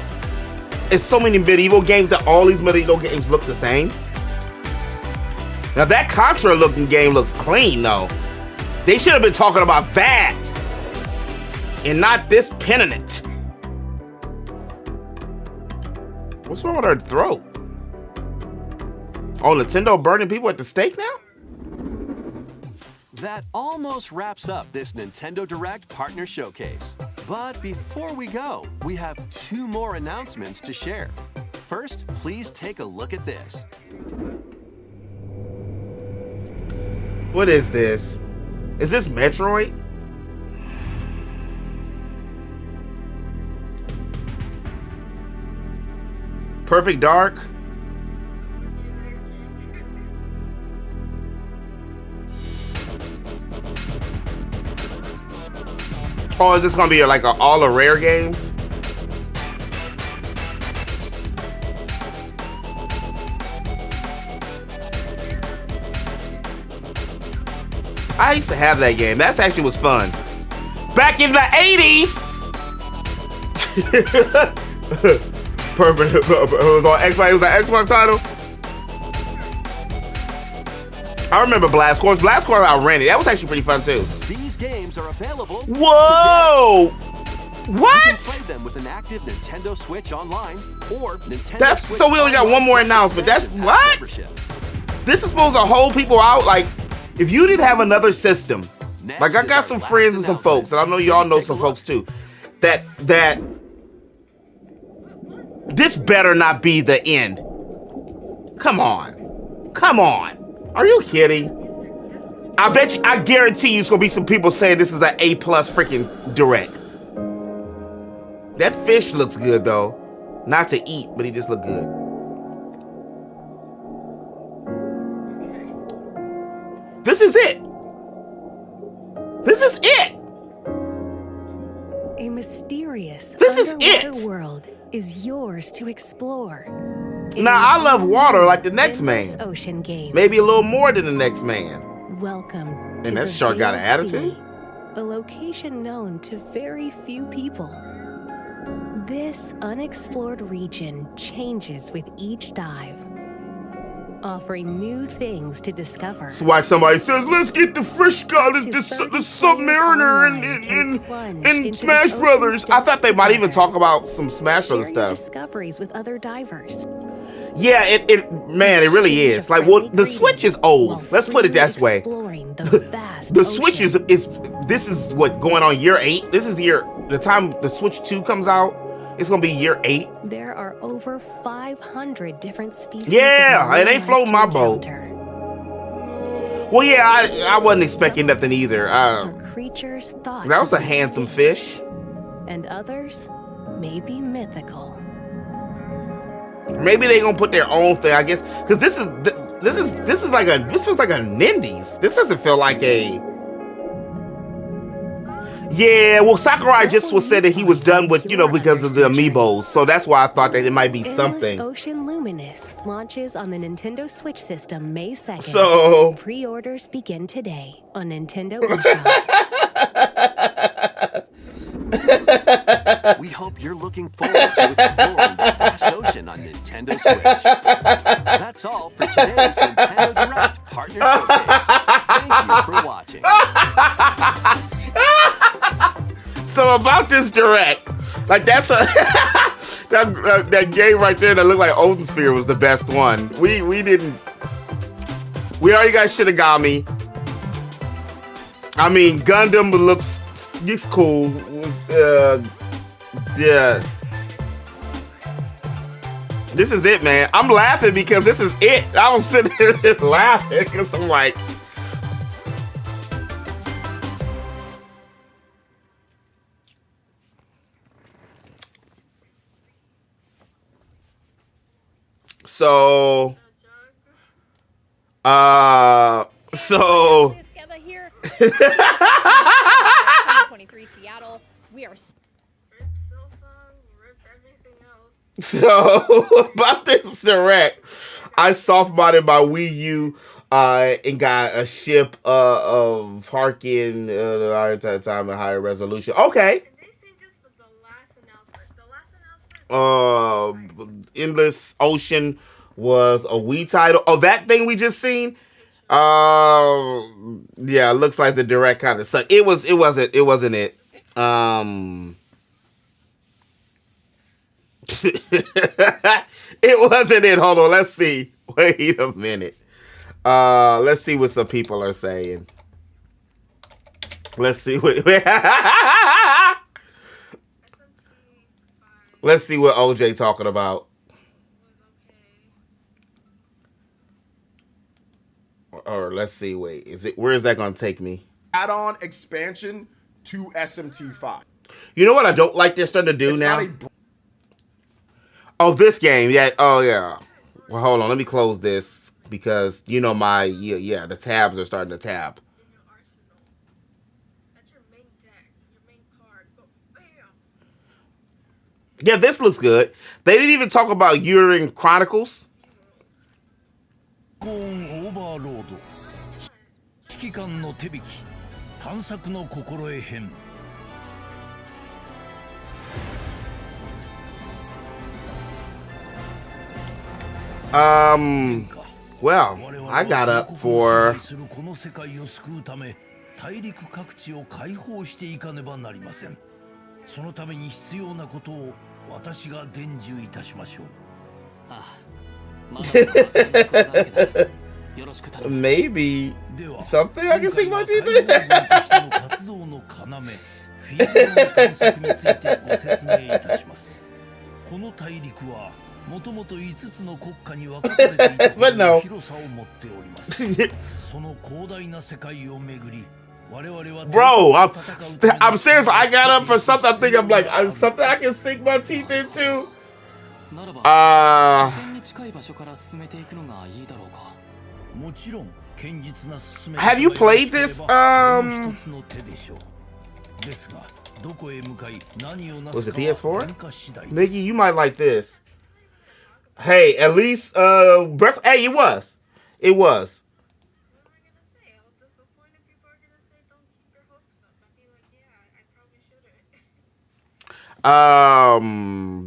it's so many medieval games that all these medieval games look the same? Now that Contra looking game looks clean though. They should have been talking about that and not this pennant. What's wrong with her throat? Oh, Nintendo burning people at the stake now? That almost wraps up this Nintendo Direct Partner Showcase. But before we go, we have 2 more announcements to share. First, please take a look at this. What is this? Is this Metroid? Perfect Dark? Oh, is this gonna be like all the rare games? I used to have that game. That actually was fun. Back in the 80s! Perfect. It was on Xbox. It was an Xbox title. I remember Blast Course. Blast Course I rented. That was actually pretty fun too. These games are available. Whoa! Today. What? You can play them with an active Nintendo Switch online or Nintendo Switch. So we only got one more announcement. That's what? Membership. This is supposed to hold people out. Like, if you didn't have another system, like I got some friends and some folks, and I know y'all know some folks too, that this better not be the end. Come on. Come on. Are you kidding? I guarantee you it's gonna be some people saying this is an A+ freaking direct. That fish looks good though. Not to eat, but he just looked good. This is it. This is it. A mysterious underwater world is yours to explore. Now I love water like the next man. Ocean game. Maybe a little more than the next man. Welcome. And that shark got an attitude. A location known to very few people. This unexplored region changes with each dive, offering new things to discover. That's why somebody says, let's get the fish guy, the Submariner in Smash Brothers. I thought they might even talk about some Smash Brothers stuff. Discoveries with other divers. Yeah, it really is. Like, well, the Switch is old. Let's put it that way. The Switch is this is what, going on year 8? This is the time the Switch 2 comes out. It's gonna be year 8. There are over 500 different species. Yeah, it ain't floating my boat. Well, yeah, I wasn't expecting nothing either. Creatures thought that was a handsome fish. And others may be mythical. Maybe they gonna put their own thing, I guess, because this is This feels like a Nindies. This doesn't feel like a. Yeah, well, Sakurai just said that he was done with, because of the amiibos. So that's why I thought that it might be something. Ocean Luminous launches on the Nintendo Switch system May 2nd. So pre-orders begin today on Nintendo eShop. We hope you're looking forward to exploring the vast ocean on Nintendo Switch. That's all for today's Nintendo Direct Partner Showcase. Thank you for watching. So about this Direct, like that's a that game right there that looked like Odin Sphere was the best one. We already got Shinigami. I mean, Gundam looks cool. Yeah. This is it, man. I'm laughing because this is it. I was sitting here laughing because I'm like. So 23 Seattle. We are so about this Direct, I soft modded my Wii U and got a ship of Harkin time and higher resolution. Okay. Endless Ocean was a Wii title. Oh, that thing we just seen. Yeah, it looks like the Direct kind of sucked. It wasn't it. It wasn't it. Hold on, let's see. Wait a minute. Let's see what some people are saying. Let's see what Let's see what OJ talking about. Or let's see, wait, where is that gonna take me? Add-on expansion to SMT5. You know what I don't like they're starting to do now? Oh, this game, yeah. Oh, yeah. Well, hold on, let me close this because the tabs are starting to tab. Yeah, this looks good. They didn't even talk about Urine Chronicles. Well, I got up for maybe something I can sink my teeth in. But no. Bro, I'm serious. I got up for something. I think I'm like something I can sink my teeth into. Have you played this? Was it PS4? Nikki, you might like this. Hey, at least hey, it was.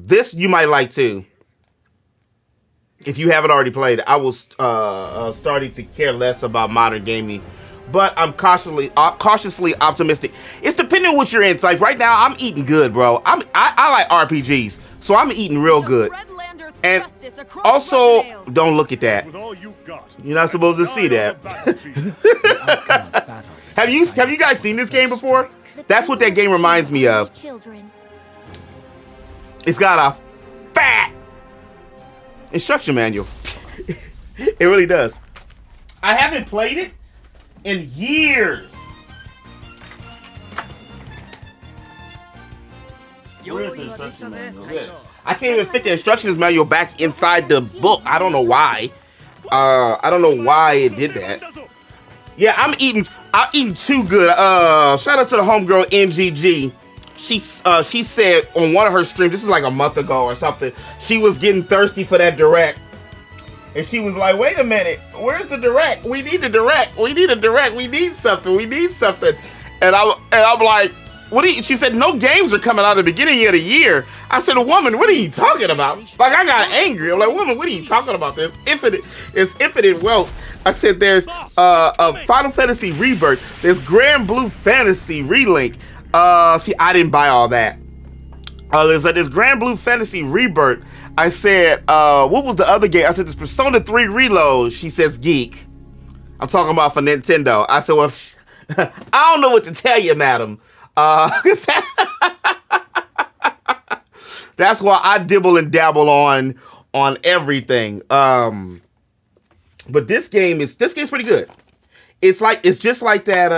This you might like too. If you haven't already played it, I was starting to care less about modern gaming, but I'm cautiously optimistic. It's depending on what you're into. Like right now, I'm eating good, bro. I like RPGs, so I'm eating real good. And also, don't look at that. You're not supposed to see that. Have you guys seen this game before? That's what that game reminds me of. It's got a fat instruction manual. It really does. I haven't played it in years. Where's the instruction manual? I can't even fit the instructions manual back inside the book. I don't know why. I don't know why it did that. Yeah, I'm eating too good. Shout out to the homegirl NGG. She said on one of her streams, this is like a month ago or something, she was getting thirsty for that direct. And she was like, wait a minute, where's the direct? We need the direct. We need a direct. We need something. We need something. And I'm like, she said, no games are coming out at the beginning of the year. I said, woman, what are you talking about? Like, I got angry. I'm like, woman, what are you talking about? There's infinite wealth. I said, there's a Final Fantasy Rebirth. There's Grand Blue Fantasy Relink. See, I didn't buy all that. There's Grand Blue Fantasy Rebirth. I said, what was the other game? I said, there's Persona 3 Reload. She says, Geek. I'm talking about for Nintendo. I said, well, I don't know what to tell you, madam. That's why I dibble and dabble on everything. But this game's pretty good. It's just like that.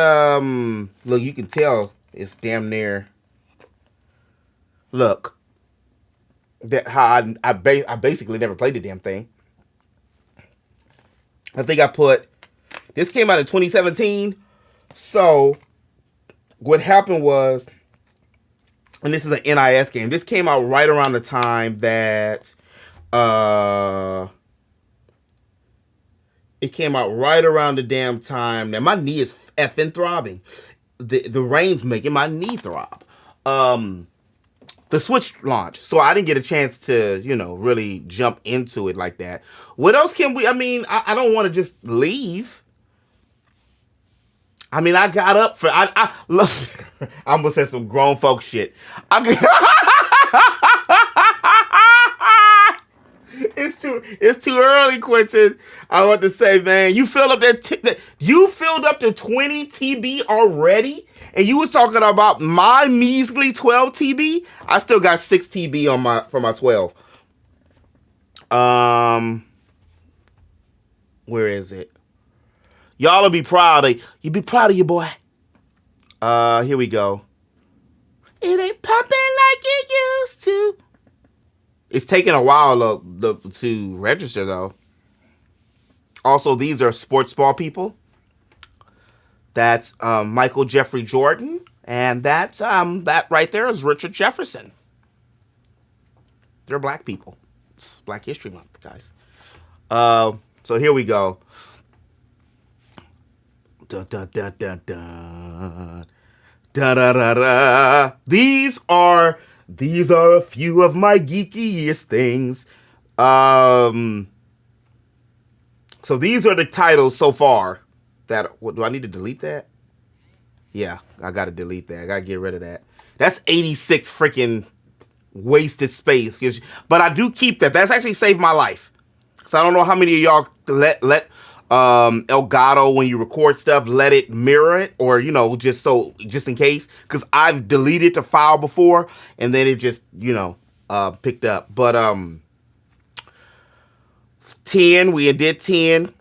Look, you can tell it's damn near. Look, that how I basically never played the damn thing. I think this came out in 2017. So what happened was, and this is an NIS game. This came out right around the time that it came out right around the damn time that my knee is effing throbbing. The rain's making my knee throb. The Switch launch. So I didn't get a chance to, really jump into it like that. What else can we, I don't want to just leave. I got up for, I almost said some grown folk shit. It's too early, Quentin. I want to say, man, you filled up you filled up to 20 TB already? And you was talking about my measly 12 TB? I still got 6 TB for my 12. Where is it? Y'all will be proud of your boy. Here we go. It ain't popping like it used to. It's taking a while to register, though. Also, these are sports ball people. That's Michael Jeffrey Jordan, and that's that right there is Richard Jefferson. They're black people. It's Black History Month, guys. So here we go. Dun, dun, dun, dun, dun. Da, da, da, da. These are a few of my geekiest things. So these are the titles so far. Do I need to delete that? Yeah, I gotta delete that. I gotta get rid of that. That's 86 freaking wasted space. But I do keep that. That's actually saved my life. So I don't know how many of y'all let Elgato, when you record stuff, let it mirror it, or just in case, because I've deleted the file before and then it just picked up. But 10, we did 10.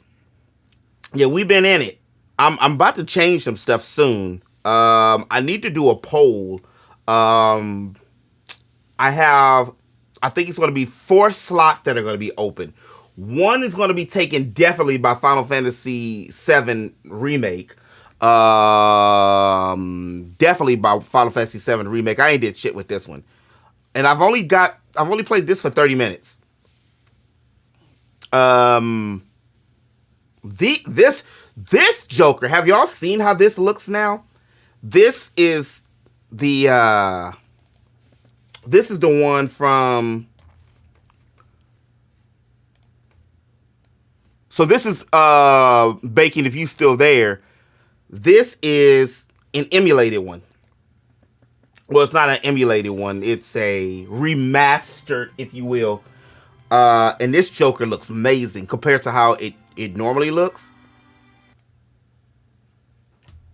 Yeah, we've been in it. I'm about to change some stuff soon. I need to do a poll. I think it's going to be 4 slots that are going to be open. One is going to be taken definitely by Final Fantasy VII Remake. Definitely by Final Fantasy VII Remake. I ain't did shit with this one. And I've only played this for 30 minutes. This Joker, have y'all seen how this looks now? This is the one from. So this is Bacon, if you still there. This is an emulated one. Well, it's not an emulated one. It's a remastered, if you will. And this Joker looks amazing compared to how it normally looks.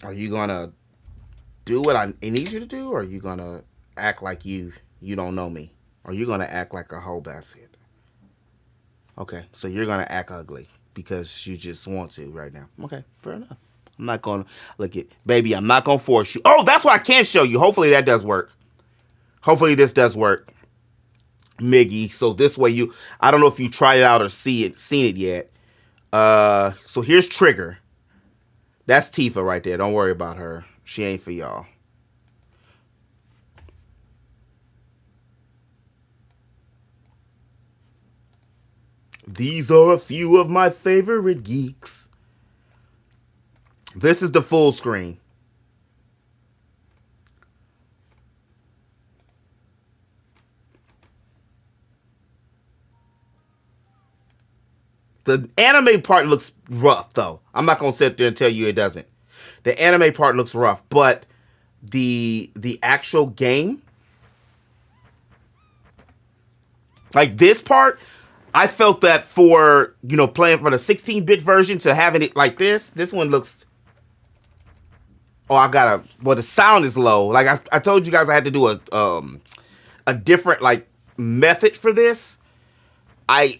Are you gonna do what I need you to do, or are you gonna act like you don't know me? Or are you gonna act like a whole basket? Okay, so you're gonna act ugly because you just want to right now. Okay, fair enough. I'm not gonna baby, I'm not gonna force you. Oh, that's what I can show you. Hopefully that does work. Hopefully this does work, Miggy. So this way I don't know if you tried it out or seen it yet. So here's Trigger. That's Tifa right there. Don't worry about her. She ain't for y'all. These are a few of my favorite geeks. This is the full screen. The anime part looks rough, though. I'm not going to sit there and tell you it doesn't. The anime part looks rough, but the actual game, like this part, I felt that for, you know, playing for the 16-bit version to having it like this one looks... Oh, well, the sound is low. Like I told you guys I had to do a different, like, method for this. I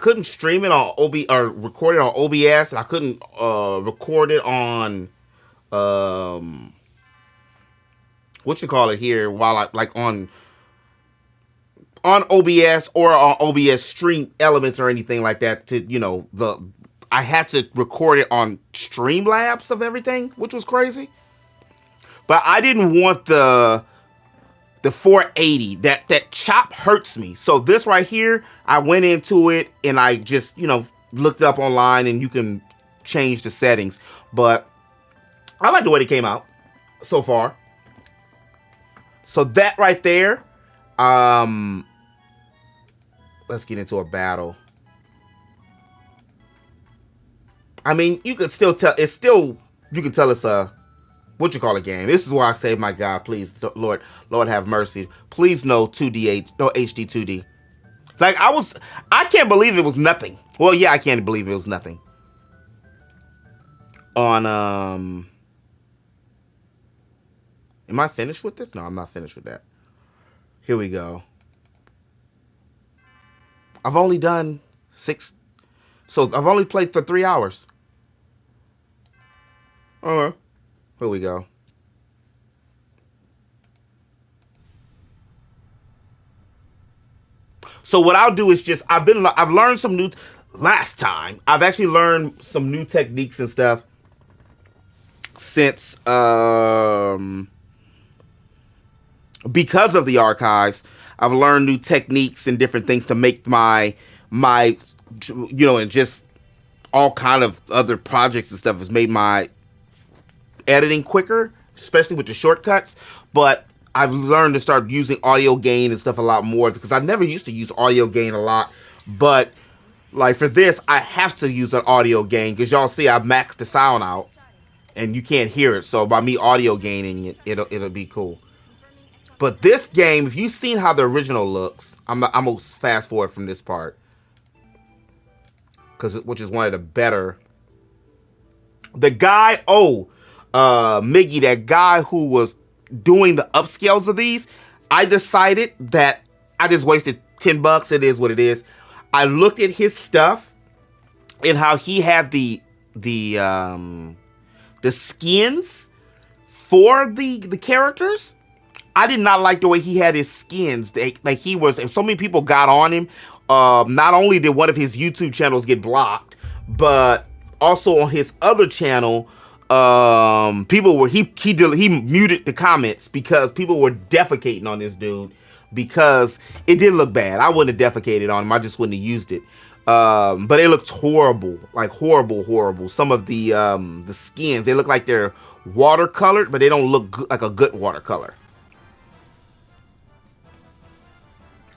couldn't stream it on record it on OBS, and I couldn't record it on what you call it here while I like on OBS or on OBS stream elements or anything like that. To, you know, I had to record it on Streamlabs of everything, which was crazy. But I didn't want the 480. That chop hurts me. So this right here, I went into it and I just, you know, looked up online and you can change the settings. But I like the way they came out so far. So that right there, let's get into a battle. I mean, you could still tell, you can tell it's a, what you call a game. This is why I say, my God, please, Lord have mercy. Please no 2D, no HD 2D. Like I can't believe it was nothing. Well, yeah, I can't believe it was nothing. On, am I finished with this? No, I'm not finished with that. Here we go. I've only done 6, so I've only played for 3 hours. Here we go. So what I'll do is just, I've learned some new, last time, I've actually learned some new techniques and stuff since, because of the archives. I've learned new techniques and different things to make my, you know, and just all kind of other projects and stuff has made my editing quicker, especially with the shortcuts. But I've learned to start using audio gain and stuff a lot more because I never used to use audio gain a lot. But like for this, I have to use an audio gain because y'all see I maxed the sound out and you can't hear it. So by me audio gaining it, it'll be cool. But this game, if you've seen how the original looks, I'm gonna fast forward from this part, which is one of the better. The guy, Miggy, that guy who was doing the upscales of these, I decided that I just wasted $10. It is what it is. I looked at his stuff and how he had the skins for the characters. I did not like the way he had his skins. And so many people got on him. Not only did one of his YouTube channels get blocked, but also on his other channel, he muted the comments because people were defecating on this dude because it didn't look bad. I wouldn't have defecated on him. I just wouldn't have used it. But it looks horrible, like horrible. Some of the skins, they look like they're watercolored, but they don't look like a good watercolor.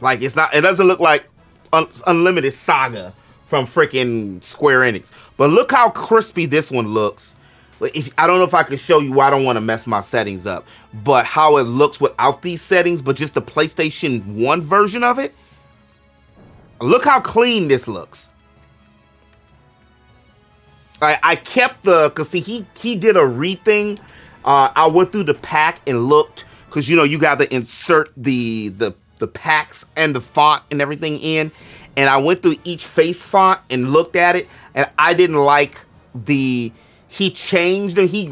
Like it doesn't look like Unlimited Saga from freaking Square Enix. But look how crispy this one looks. I don't know if I can show you. I don't want to mess my settings up. But how it looks without these settings, but just the PlayStation 1 version of it. Look how clean this looks. I kept because see, he did a re-thing. I went through the pack and looked, because you know you got to insert the packs and the font and everything in, and I went through each face font and looked at it, and I didn't like he changed them. He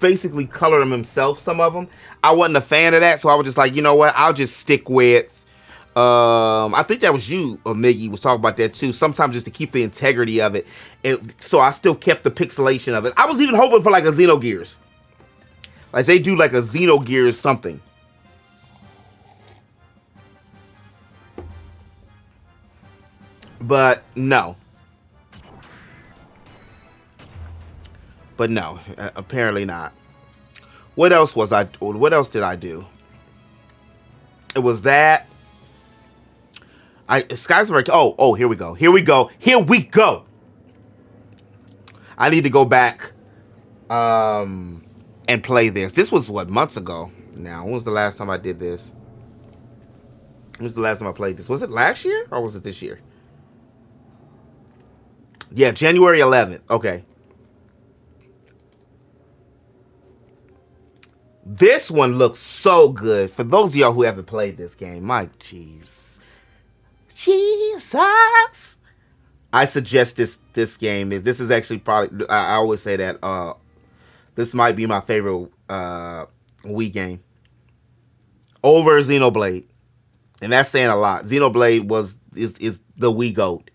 basically colored them himself, some of them. I wasn't a fan of that, so I was just like, you know what, I'll just stick with I think that was you, Miggy, was talking about that too. Sometimes just to keep the integrity of it. So I still kept the pixelation of it. I was even hoping for like a Xenogears. Like they do like a Xenogears something. But no. Apparently not. What else did I do? It was that. Skies are here we go. I need to go back and play this. This was what, months ago now. When was the last time I did this? When was the last time I played this? Was it last year or was it this year? Yeah, January 11th. Okay. This one looks so good. For those of y'all who haven't played this game, my Jesus. I suggest this game. This is actually probably, I always say that this might be my favorite Wii game over Xenoblade, and that's saying a lot. Xenoblade is the Wii GOAT.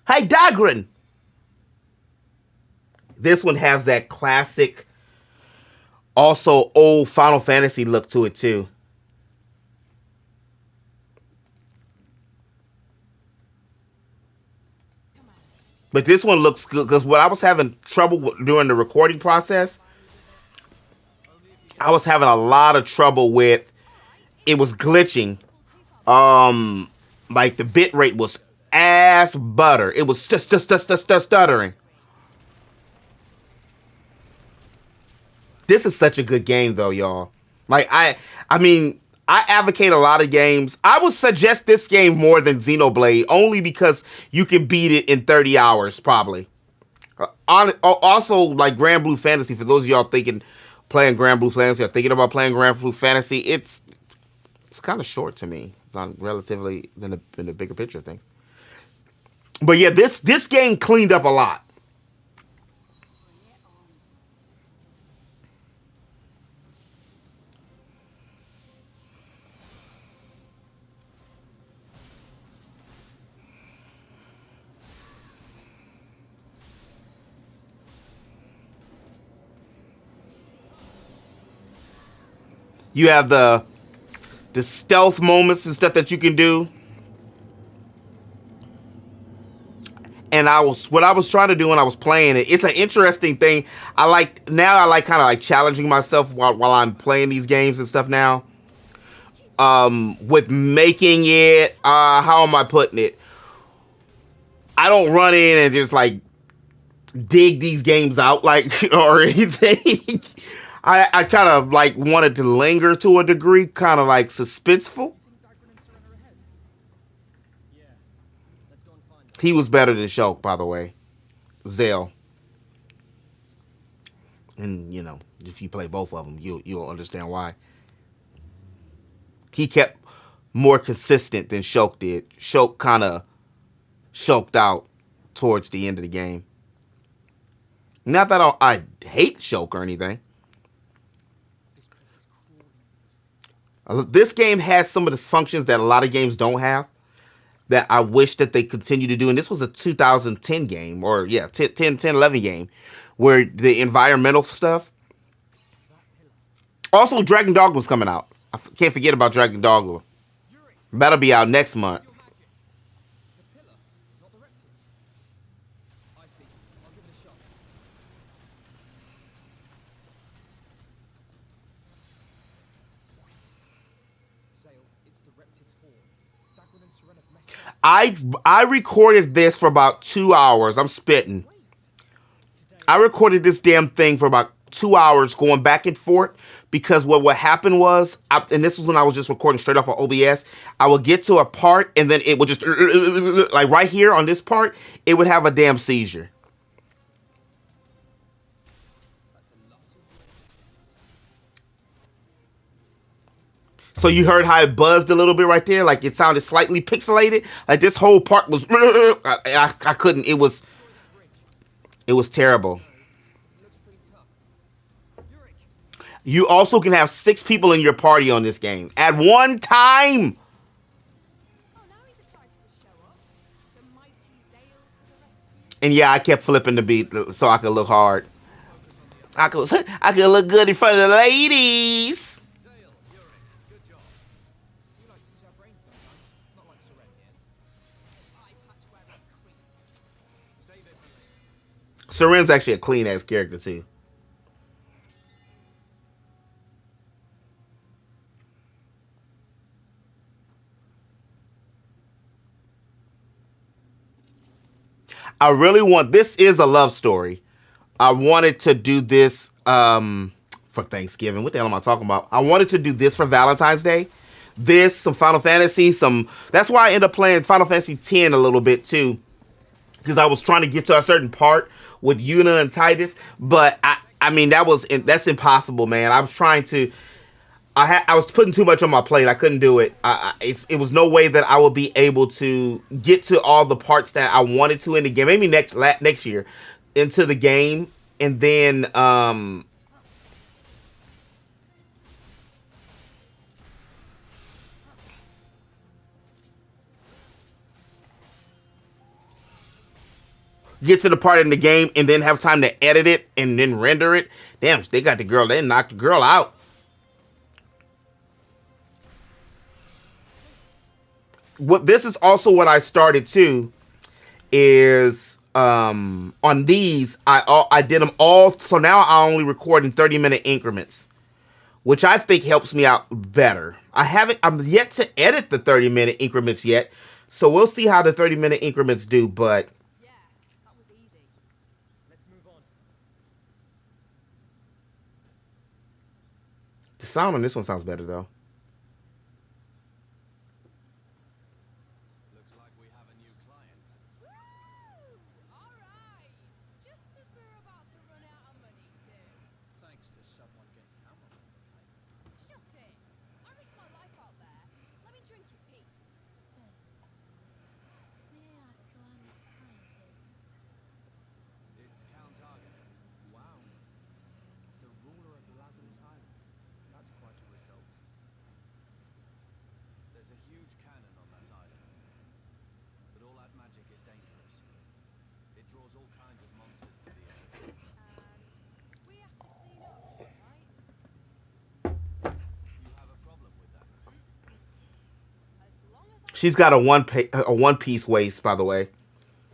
Hey, Dagrin! This one has that classic, also old Final Fantasy look to it, too. But this one looks good, because when I was having trouble during the recording process, I was having a lot of trouble with, it was glitching. Like the bit rate was ass butter. It was just stuttering. This is such a good game though, y'all. Like I mean, I advocate a lot of games. I would suggest this game more than Xenoblade only because you can beat it in 30 hours probably. Also like Grand Blue Fantasy, for those of y'all playing Grand Blue Fantasy or thinking about playing Grand Blue Fantasy, it's kind of short to me. It's not relatively in the bigger picture thing. But yeah, this game cleaned up a lot. You have the stealth moments and stuff that you can do. And what I was trying to do when I was playing it, it's an interesting thing. I like kind of like challenging myself while I'm playing these games and stuff now. With making it, how am I putting it? I don't run in and just like dig these games out like or anything. I kind of like wanted to linger to a degree, kind of like suspenseful. He was better than Shulk, by the way. Zell. And, you know, if you play both of them, you'll understand why. He kept more consistent than Shulk did. Shulk kind of shulked out towards the end of the game. Not that I hate Shulk or anything. This game has some of the functions that a lot of games don't have, that I wish that they continue to do. And this was a 2010 game, or yeah, 11 game, where the environmental stuff. Also, Dragon Dogma's coming out. I can't forget about Dragon Dogma. That'll be out next month. I recorded this for about 2 hours. I'm spitting. I recorded this damn thing for about 2 hours going back and forth because what happened was, and this was when I was just recording straight off of OBS, I would get to a part and then it would just, like right here on this part, it would have a damn seizure. So you heard how it buzzed a little bit right there? Like it sounded slightly pixelated. Like this whole part was, I couldn't, it was terrible. You also can have 6 people in your party on this game at one time. And yeah, I kept flipping the beat so I could look hard. I could look good in front of the ladies. Seren's actually a clean ass character too. I really want, this is a love story. I wanted to do this for Thanksgiving. What the hell am I talking about? I wanted to do this for Valentine's Day. This, some Final Fantasy, that's why I ended up playing Final Fantasy X a little bit too. Because I was trying to get to a certain part with Yuna and Titus. But I mean, that's impossible, man. I was trying to, I was putting too much on my plate. I couldn't do it. It was no way that I would be able to get to all the parts that I wanted to in the game. Maybe next year into the game, and then get to the part in the game, and then have time to edit it and then render it. Damn, they got the girl. They knocked the girl out. This is also what I started too, is on these I did them all, so now I only record in 30-minute increments, which I think helps me out better. I'm yet to edit the 30-minute increments yet, so we'll see how the 30-minute increments do, but the sound on this one sounds better though. She's got a one-piece waist, by the way.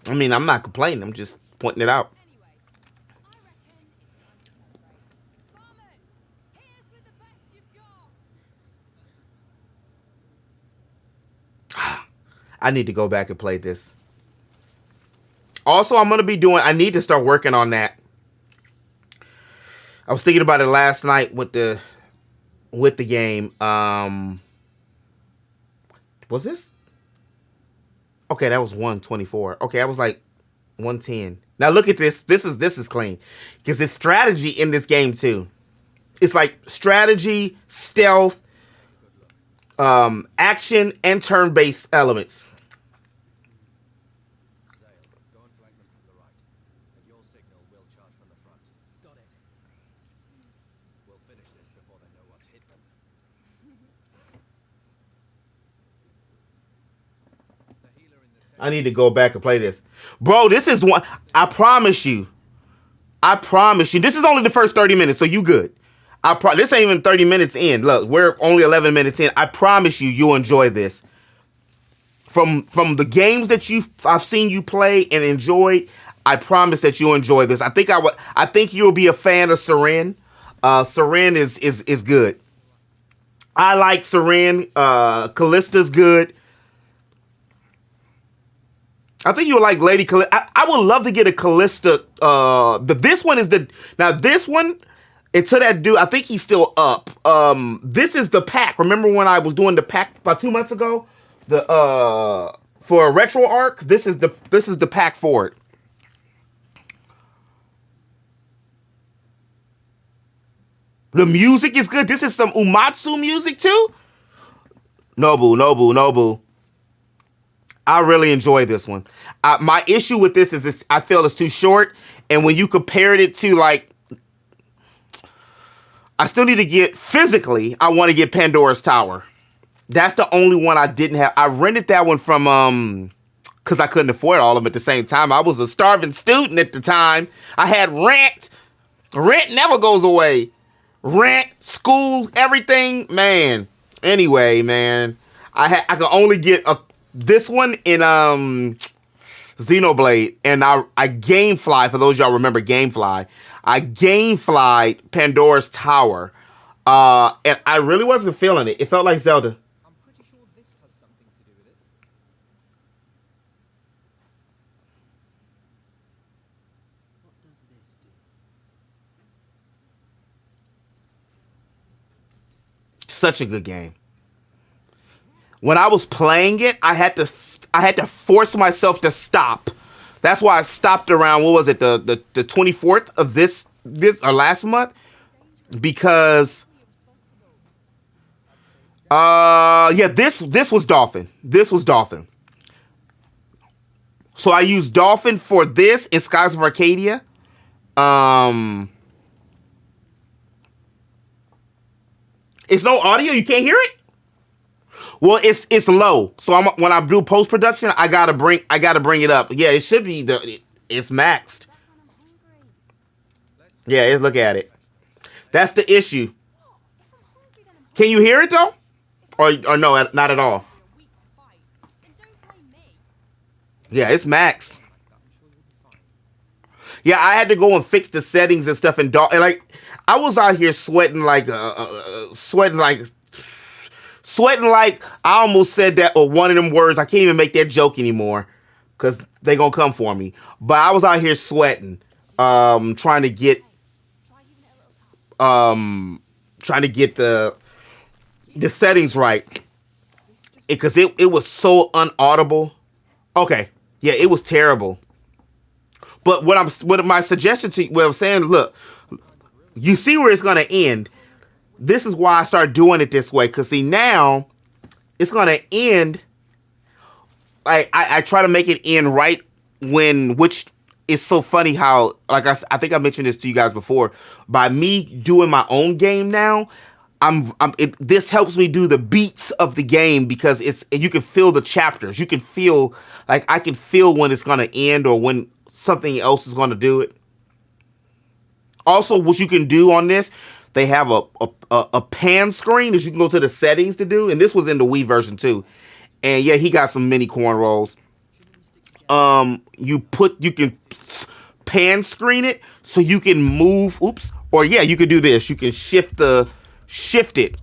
I mean, I'm not complaining. I'm just pointing it out. I need to go back and play this. Also, I need to start working on that. I was thinking about it last night with the game. Was this? Okay, that was 124. Okay, I was like 110. Now look at this. This is clean. Because it's strategy in this game too. It's like strategy, stealth, action, and turn-based elements. I need to go back and play this. Bro, this is one. I promise you. This is only the first 30 minutes, so you good. This ain't even 30 minutes in. Look, we're only 11 minutes in. I promise you'll enjoy this. From the games that I've seen you play and enjoyed, I promise that you'll enjoy this. I think you'll be a fan of Seren. Seren is good. I like Seren. Callista's good. I think you would like Lady Callista. I would love to get a Callista. This one, until that dude, I think he's still up. This is the pack. Remember when I was doing the pack about 2 months ago? For a retro arc, this is the pack for it. The music is good. This is some Umatsu music too. Nobu. I really enjoy this one. My issue with this is I feel it's too short. And when you compared it to, like, I still need to get, physically, I want to get Pandora's Tower. That's the only one I didn't have. I rented that one from, because I couldn't afford all of them at the same time. I was a starving student at the time. I had rent. Rent never goes away. Rent, school, everything, man. Anyway, man, I could only get this one in Xenoblade, and I Gamefly. For those of y'all remember Gamefly, I Gamefly Pandora's Tower, and I really wasn't feeling it. It felt like Zelda. Such a good game. When I was playing it, I had to force myself to stop. That's why I stopped around, what was it, the 24th of this or last month? Because this was Dolphin. This was Dolphin. So I used Dolphin for this in Skies of Arcadia. It's no audio. You can't hear it. Well, it's low. So when I do post production, I gotta bring it up. Yeah, it should be it's maxed. Yeah, look at it. That's the issue. Can you hear it though? Or no, not at all. Yeah, it's maxed. Yeah, I had to go and fix the settings and stuff and like. I was out here sweating like I almost said that or one of them words. I can't even make that joke anymore because they gonna come for me. But I was out here sweating, trying to get the settings right because it was so unaudible. Okay, yeah, it was terrible. But what my suggestion to you, what I'm saying, look. You see where it's going to end. This is why I started doing it this way. Because, see, now it's going to end. I try to make it end right which is so funny how, like I think I mentioned this to you guys before. By me doing my own game now, this helps me do the beats of the game because you can feel the chapters. You can feel, like I can feel when it's going to end or when something else is going to do it. Also, what you can do on this, they have a pan screen that you can go to the settings to do. And this was in the Wii version too. And yeah, he got some mini corn rolls. You can pan screen it so you can move. Oops. Or yeah, you can do this. You can shift it.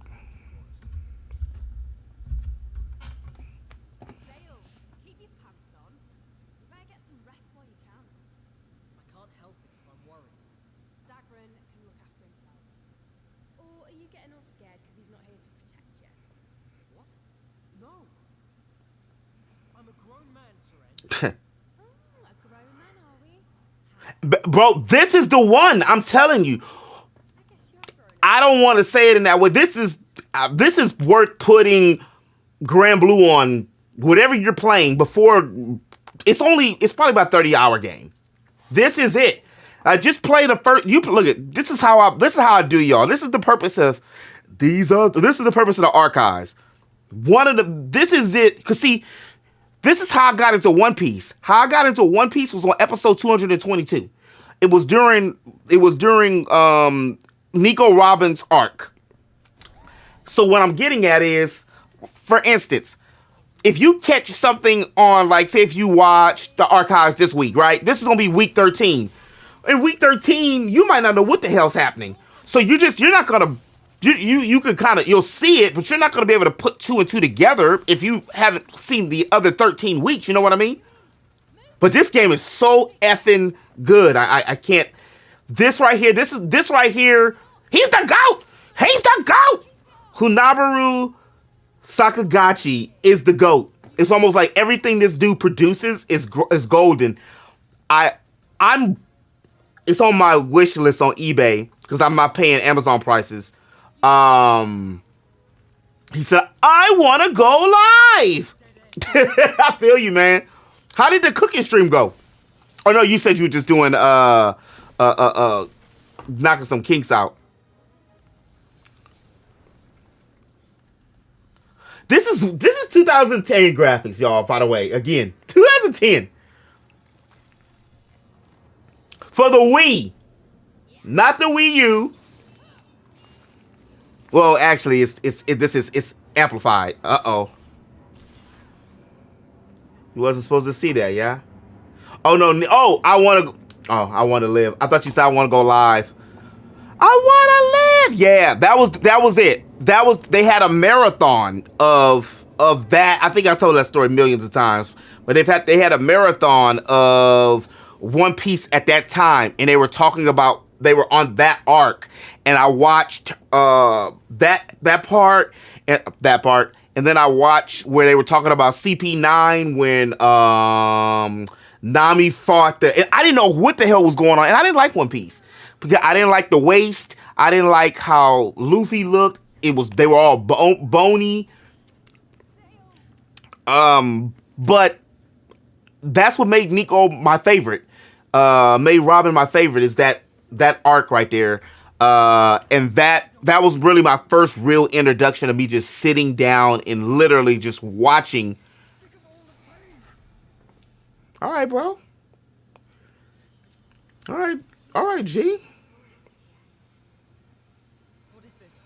Bro, this is the one. I'm telling you. I don't want to say it in that way. This is worth putting Grand Blue on whatever you're playing before. It's probably about a 30-hour game. This is it. Just play the first. You look at this is how I do, y'all. This is the purpose of this is the purpose of the archives. This is it. Because see, this is how I got into One Piece. How I got into One Piece was on episode 222. It was during Nico Robin's arc. So what I'm getting at is, for instance, if you catch something on, like, say if you watch the archives this week, right? This is going to be week 13. In week 13, you might not know what the hell's happening. So you're not going to, you could kind of, you'll see it, but you're not going to be able to put two and two together if you haven't seen the other 13 weeks. You know what I mean? But this game is so effing good. I can't. This right here, he's the GOAT. He's the GOAT. Hunabaru Sakagachi is the GOAT. It's almost like everything this dude produces is golden. It's on my wish list on eBay because I'm not paying Amazon prices. He said, I want to go live. I feel you, man. How did the cooking stream go? Oh no, you said you were just doing knocking some kinks out. This is 2010 graphics, y'all. By the way, again, 2010 for the Wii, not the Wii U. Well, actually, it's amplified. Uh-oh. You wasn't supposed to see that, yeah? Oh no! Oh, I want to live. I thought you said I want to go live. I want to live. Yeah, that was it. They had a marathon of that. I think I told that story millions of times. But they had a marathon of One Piece at that time, and they were talking about they were on that arc, and I watched that part, and then I watched where they were talking about CP9 when Nami fought and I didn't know what the hell was going on, and I didn't like One Piece because I didn't like the waist. I didn't like how Luffy looked. They were all bony. But that's what made Nico my favorite. Made Robin my favorite is that arc right there. And that was really my first real introduction of me just sitting down and literally just watching. All right, bro. All right, G. What is this?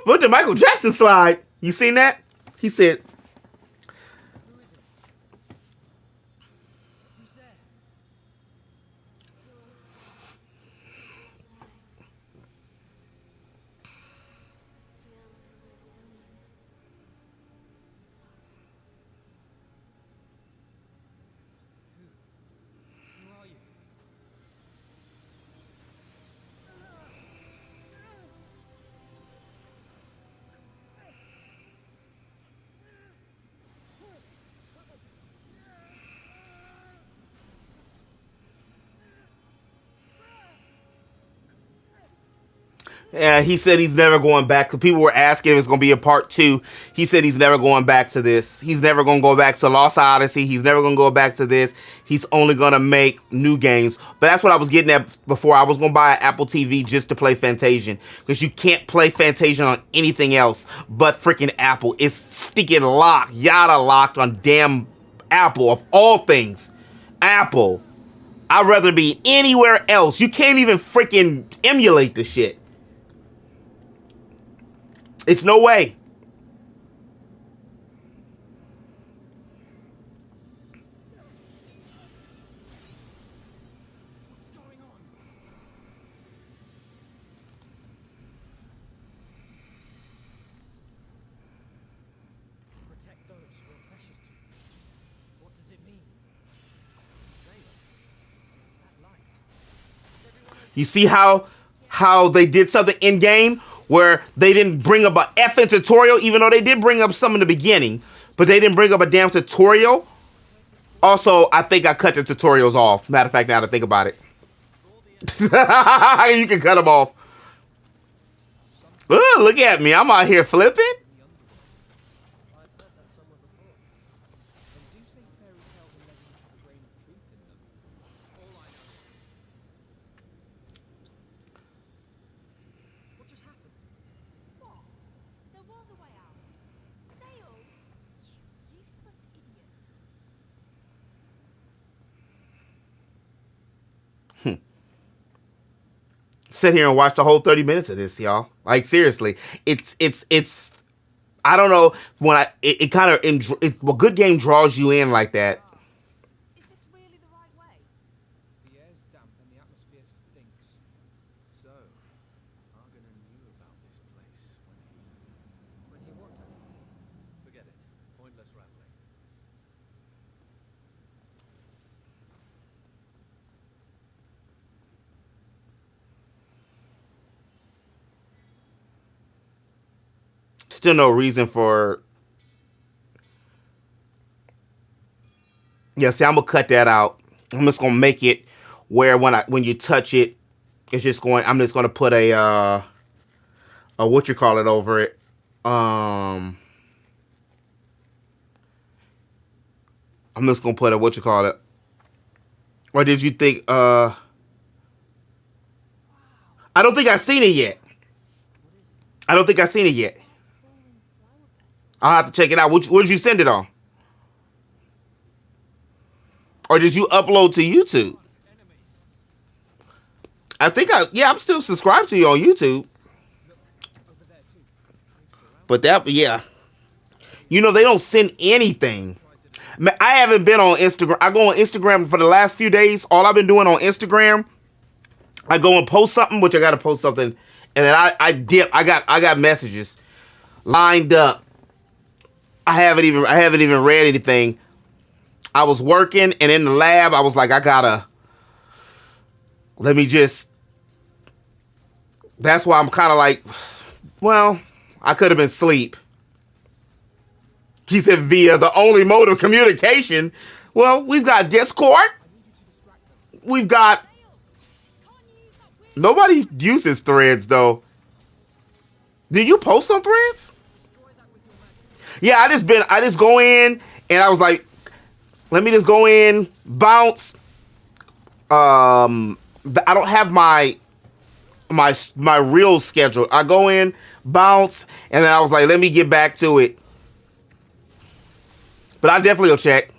What the Michael Jackson slide? You seen that? He said, yeah, he said he's never going back. Because people were asking if it's going to be a part 2. He said he's never going back to this. He's never going to go back to Lost Odyssey. He's never going to go back to this. He's only going to make new games. But that's what I was getting at before. I was going to buy an Apple TV just to play Fantasian. Because you can't play Fantasian on anything else but freaking Apple. It's sticking locked, yada locked on damn Apple of all things. Apple. I'd rather be anywhere else. You can't even freaking emulate the shit. It's no way. Protect those who are precious to you. What does it mean? Is that light? You see how they did something in game where they didn't bring up a effing tutorial, even though they did bring up some in the beginning, but they didn't bring up a damn tutorial. Also, I think I cut the tutorials off. Matter of fact, now that I think about it. You can cut them off. Ooh, look at me. I'm out here flipping. Sit here and watch the whole 30 minutes of this, y'all. Like, seriously, it's I don't know, when it kind of, a good game draws you in like that. Is this really the right way? The air's damp and the atmosphere stinks. So, Argon knew about this place when he what? Forget it. Pointless rambling. Still no reason for. Yeah, see, I'm gonna cut that out. I'm just gonna make it where when you touch it, it's just going. I'm just gonna put a what you call it over it. I'm just gonna put a what you call it. Or did you think? I don't think I've seen it yet. I don't think I've seen it yet. I'll have to check it out. What did you send it on? Or did you upload to YouTube? I think I'm still subscribed to you on YouTube. But yeah. You know, they don't send anything. I haven't been on Instagram. I go on Instagram for the last few days. All I've been doing on Instagram, I go and post something, which I got to post something. And then I dip. I got messages lined up. I haven't even read anything. I was working, and in the lab, I was like, that's why I'm kind of like, well, I could have been asleep. He said, via the only mode of communication. Well, we've got Discord. We've got, nobody uses Threads, though. Did you post on Threads? Yeah, I just go in, and I was like, let me just go in, bounce. I don't have my real schedule. I go in, bounce, and then I was like, let me get back to it. But I definitely will check.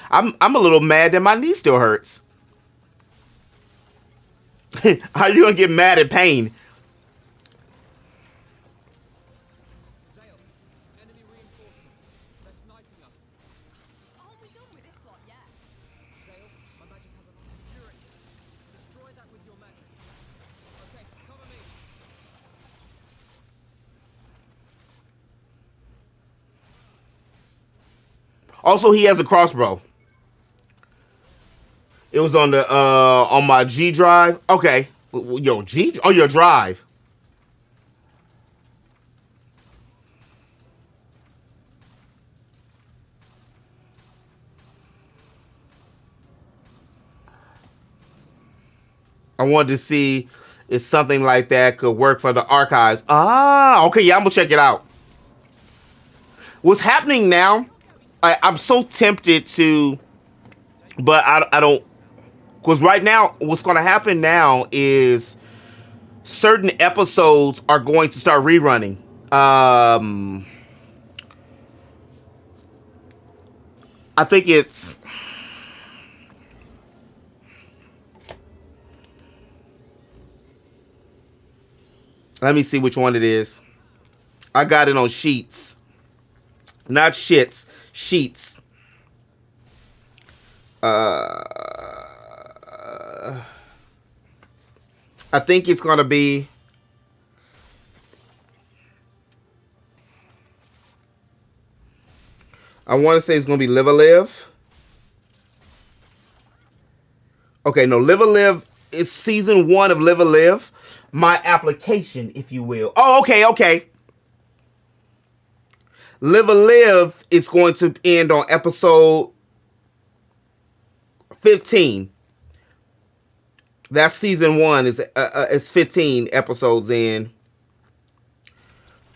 I'm a little mad that my knee still hurts. How you gonna get mad at pain? Also, he has a crossbow. It was on the on my G drive. Okay. Yo, G? Oh, your drive. I wanted to see if something like that could work for the archives. Ah, okay, yeah, I'm gonna check it out. What's happening now, I'm so tempted to, but I don't, because right now, what's gonna happen now is certain episodes are going to start rerunning. I think it's, let me see which one it is. I got it on Sheets. Not shits. Sheets. I think it's going to be, I want to say it's going to be Live a Live. Okay, no, Live a Live is season 1 of Live a Live. My application, if you will. Oh, okay. Live a Live is going to end on episode 15. That's season 1 is 15 episodes in.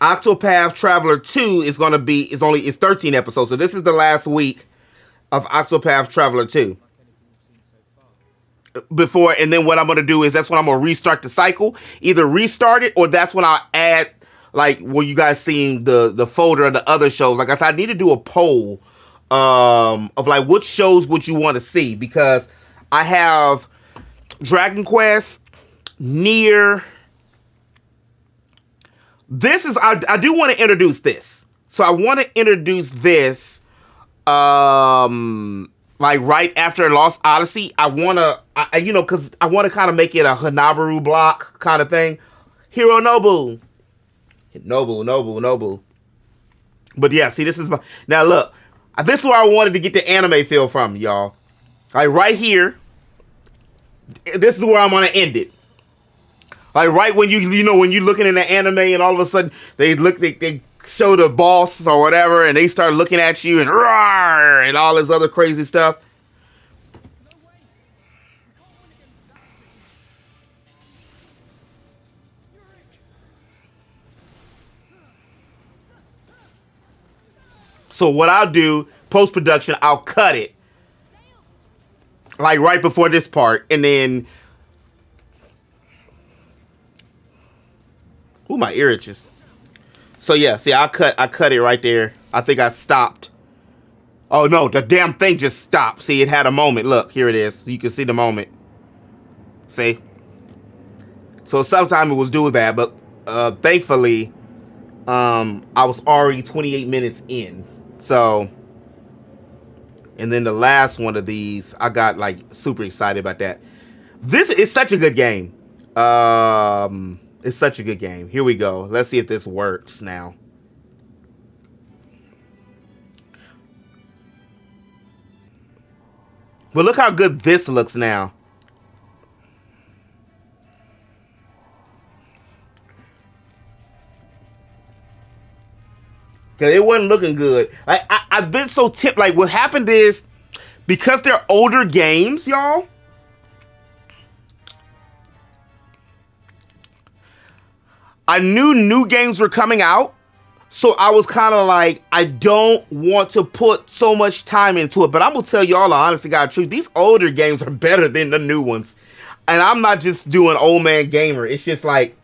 Octopath Traveler 2 is going to be, it's 13 episodes. So this is the last week of Octopath Traveler 2. Before, and then what I'm going to do is that's when I'm going to restart the cycle. Either restart it, or that's when I'll add, like, when you guys seeing the folder of the other shows. Like I said, I need to do a poll of like, which shows would you want to see? Because I have Dragon Quest, Nier. This is, I do want to introduce this. So I want to introduce this, like right after Lost Odyssey. I want to, because I want to kind of make it a Hanabaru block kind of thing. Hero Nobu. But yeah, see, this is my, now look, this is where I wanted to get the anime feel from, y'all. Like right here, this is where I'm going to end it. Like right when when you're looking in the anime and all of a sudden they show the boss or whatever and they start looking at you and roar and all this other crazy stuff. So what I'll do, post-production, I'll cut it. like right before this part, and then, ooh, my ear itches. So yeah, see, I cut it right there. I think I stopped. Oh no, the damn thing just stopped. See, it had a moment. Look, here it is. You can see the moment. See? So sometime it was doing that, but thankfully, I was already 28 minutes in. So, and then the last one of these, I got like super excited about that. This is such a good game. It's such a good game. Here we go. Let's see if this works now. But look how good this looks now. Cause it wasn't looking good. I've been so tipped. Like what happened is, because they're older games, y'all. I knew new games were coming out, so I was kind of like, I don't want to put so much time into it. But I'm gonna tell y'all the honest to God truth, these older games are better than the new ones. And I'm not just doing old man gamer. It's just like,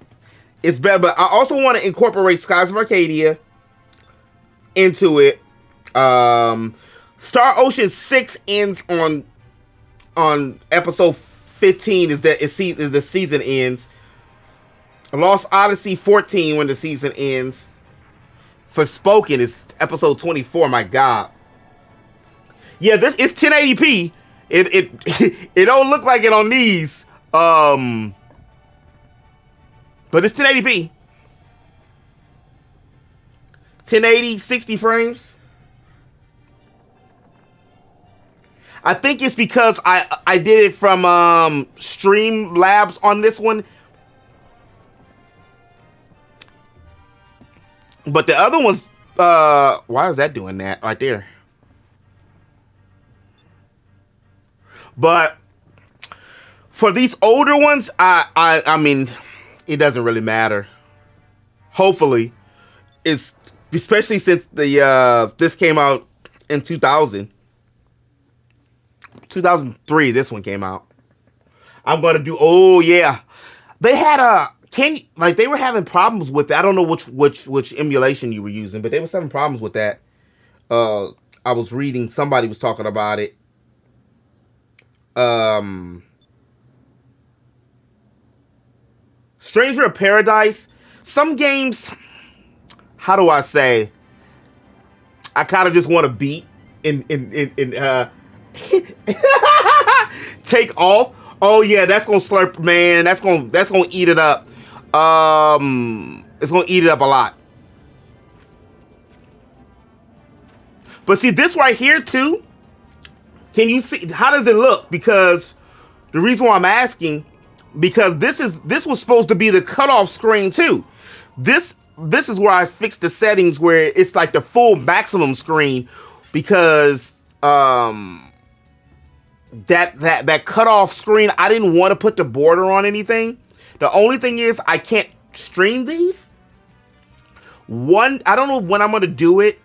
it's better. But I also want to incorporate Skies of Arcadia into it. Star Ocean 6 ends on episode 15 is the season ends. Lost Odyssey 14 when the season ends. Forspoken is episode 24. My God. Yeah, this it's 1080p. It don't look like it on these. But it's 1080p. 1080, 60 frames. I think it's because I did it from Streamlabs on this one. But the other ones, why is that doing that right there? But for these older ones, I mean, it doesn't really matter. Hopefully, it's especially since the this came out in 2003. This one came out. I'm gonna do. Oh yeah, they had a. They were having problems with that. I don't know which emulation you were using, but they were having problems with that. I was reading, somebody was talking about it. Stranger of Paradise. Some games, how do I say? I kind of just want to beat in take off. Oh yeah, that's gonna slurp, man. That's gonna eat it up. It's gonna eat it up a lot. But see this right here too. Can you see how does it look? Because the reason why I'm asking, because this was supposed to be the cutoff screen too. This is where I fixed the settings where it's like the full maximum screen, because that cutoff screen, I didn't want to put the border on anything. The only thing is I can't stream these. I don't know when I'm gonna do it.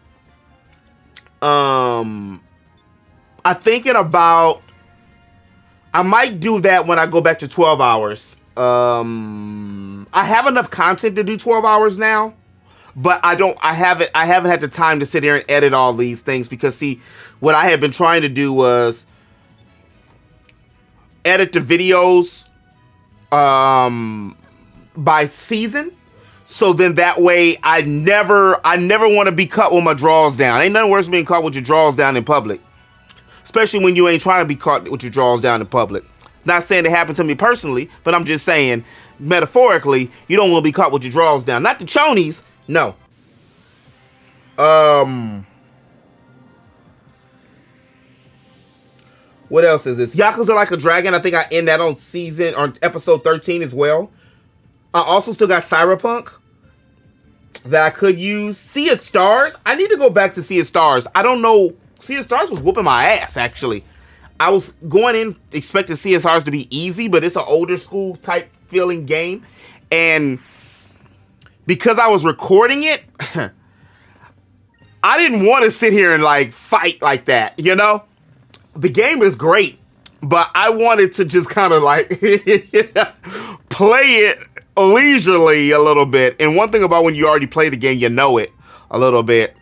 I'm thinking about, I might do that when I go back to 12 hours. I have enough content to do 12 hours now, but I haven't had the time to sit here and edit all these things, because see, what I had been trying to do was edit the videos by season, so then that way I never want to be caught with my drawers down. Ain't nothing worse than being caught with your drawers down in public, especially when you ain't trying to be caught with your drawers down in public. Not saying it happened to me personally, but I'm just saying metaphorically, you don't want to be caught with your drawers down. Not the chonies, no. What else is this? Yakuza Like a Dragon. I think I end that on episode 13 as well. I also still got Cyberpunk that I could use. Sea of Stars. I need to go back to Sea of Stars. I don't know. Sea of Stars was whooping my ass, actually. I was going in expecting Sea of Stars to be easy, but it's an older school type feeling game. And because I was recording it, I didn't want to sit here and like fight like that, you know? The game is great. but I wanted to just kind of like play it leisurely a little bit. And one thing about when you already play the game, you know it a little bit.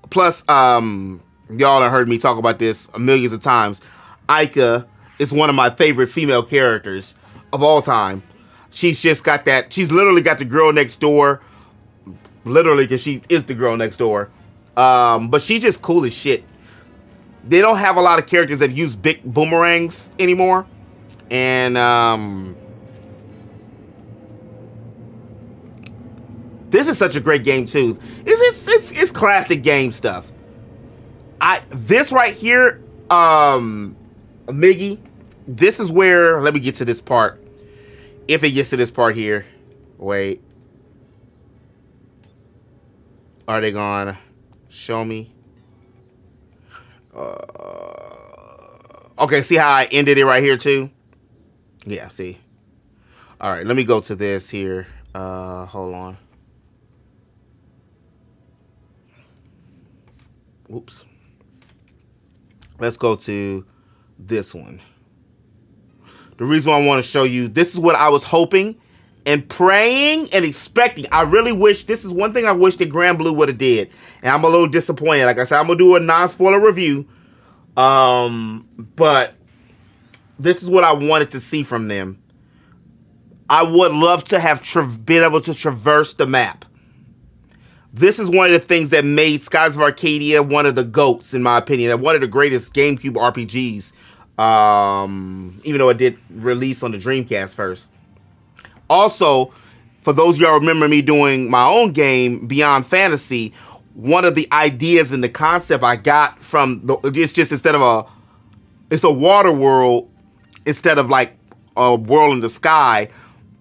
Plus, y'all have heard me talk about this millions of times. Aika is one of my favorite female characters of all time. She's just got that. She's literally got the girl next door. Literally, because she is the girl next door. But she's just cool as shit. They don't have a lot of characters that use big boomerangs anymore. And this is such a great game too. It's classic game stuff. This right here, Miggy, this is where, let me get to this part. If it gets to this part here. Wait. Are they gonna show me? Okay, see how I ended it right here too? Yeah, see. All right, let me go to this here. Hold on. Oops. Let's go to this one. The reason why I want to show you, this is what I was hoping and praying and expecting. I really wish, this is one thing I wish that Grand Blue would have did. And I'm a little disappointed. Like I said, I'm going to do a non-spoiler review. But this is what I wanted to see from them. I would love to have been able to traverse the map. This is one of the things that made Skies of Arcadia one of the GOATs, in my opinion, and one of the greatest GameCube RPGs. Even though it did release on the Dreamcast first. Also, for those of y'all remember me doing my own game, Beyond Fantasy, one of the ideas and the concept I got from it's just instead of it's a water world instead of like a world in the sky.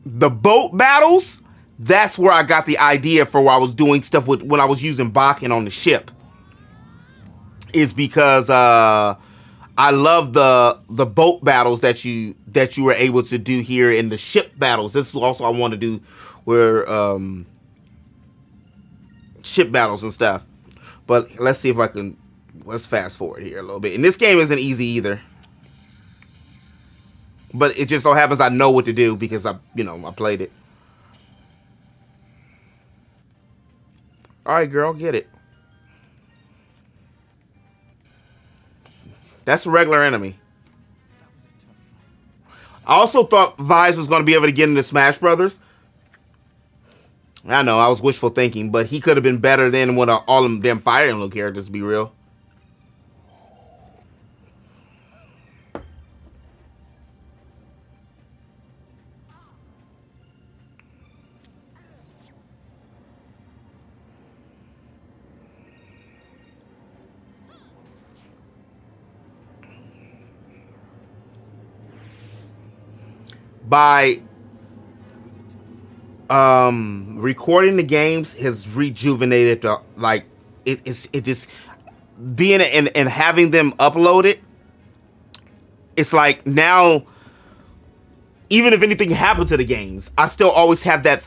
The boat battles, that's where I got the idea for where I was doing stuff with when I was using Bakken on the ship. Is because I love the boat battles that you were able to do here in the ship battles. This is also I want to do where ship battles and stuff. But let's see if I can. Let's fast forward here a little bit. And this game isn't easy either. But it just so happens I know what to do because I played it. All right, girl, get it. That's a regular enemy. I also thought Vise was going to be able to get into Smash Brothers. I know, I was wishful thinking, but he could have been better than one of all them damn Fire Emblem characters, to be real. By recording the games has rejuvenated the it just being and having them uploaded. It's like now, even if anything happened to the games, I still always have that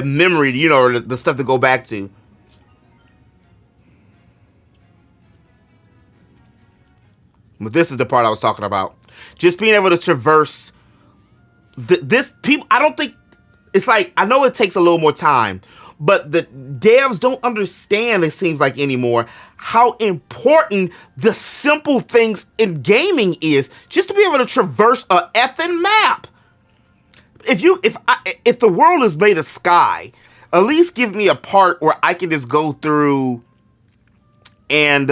memory, the stuff to go back to. But this is the part I was talking about. Just being able to traverse this people. I don't think it's like, I know it takes a little more time, but the devs don't understand, it seems like anymore, how important the simple things in gaming is. Just to be able to traverse a effing map. If the world is made of sky, at least give me a part where I can just go through and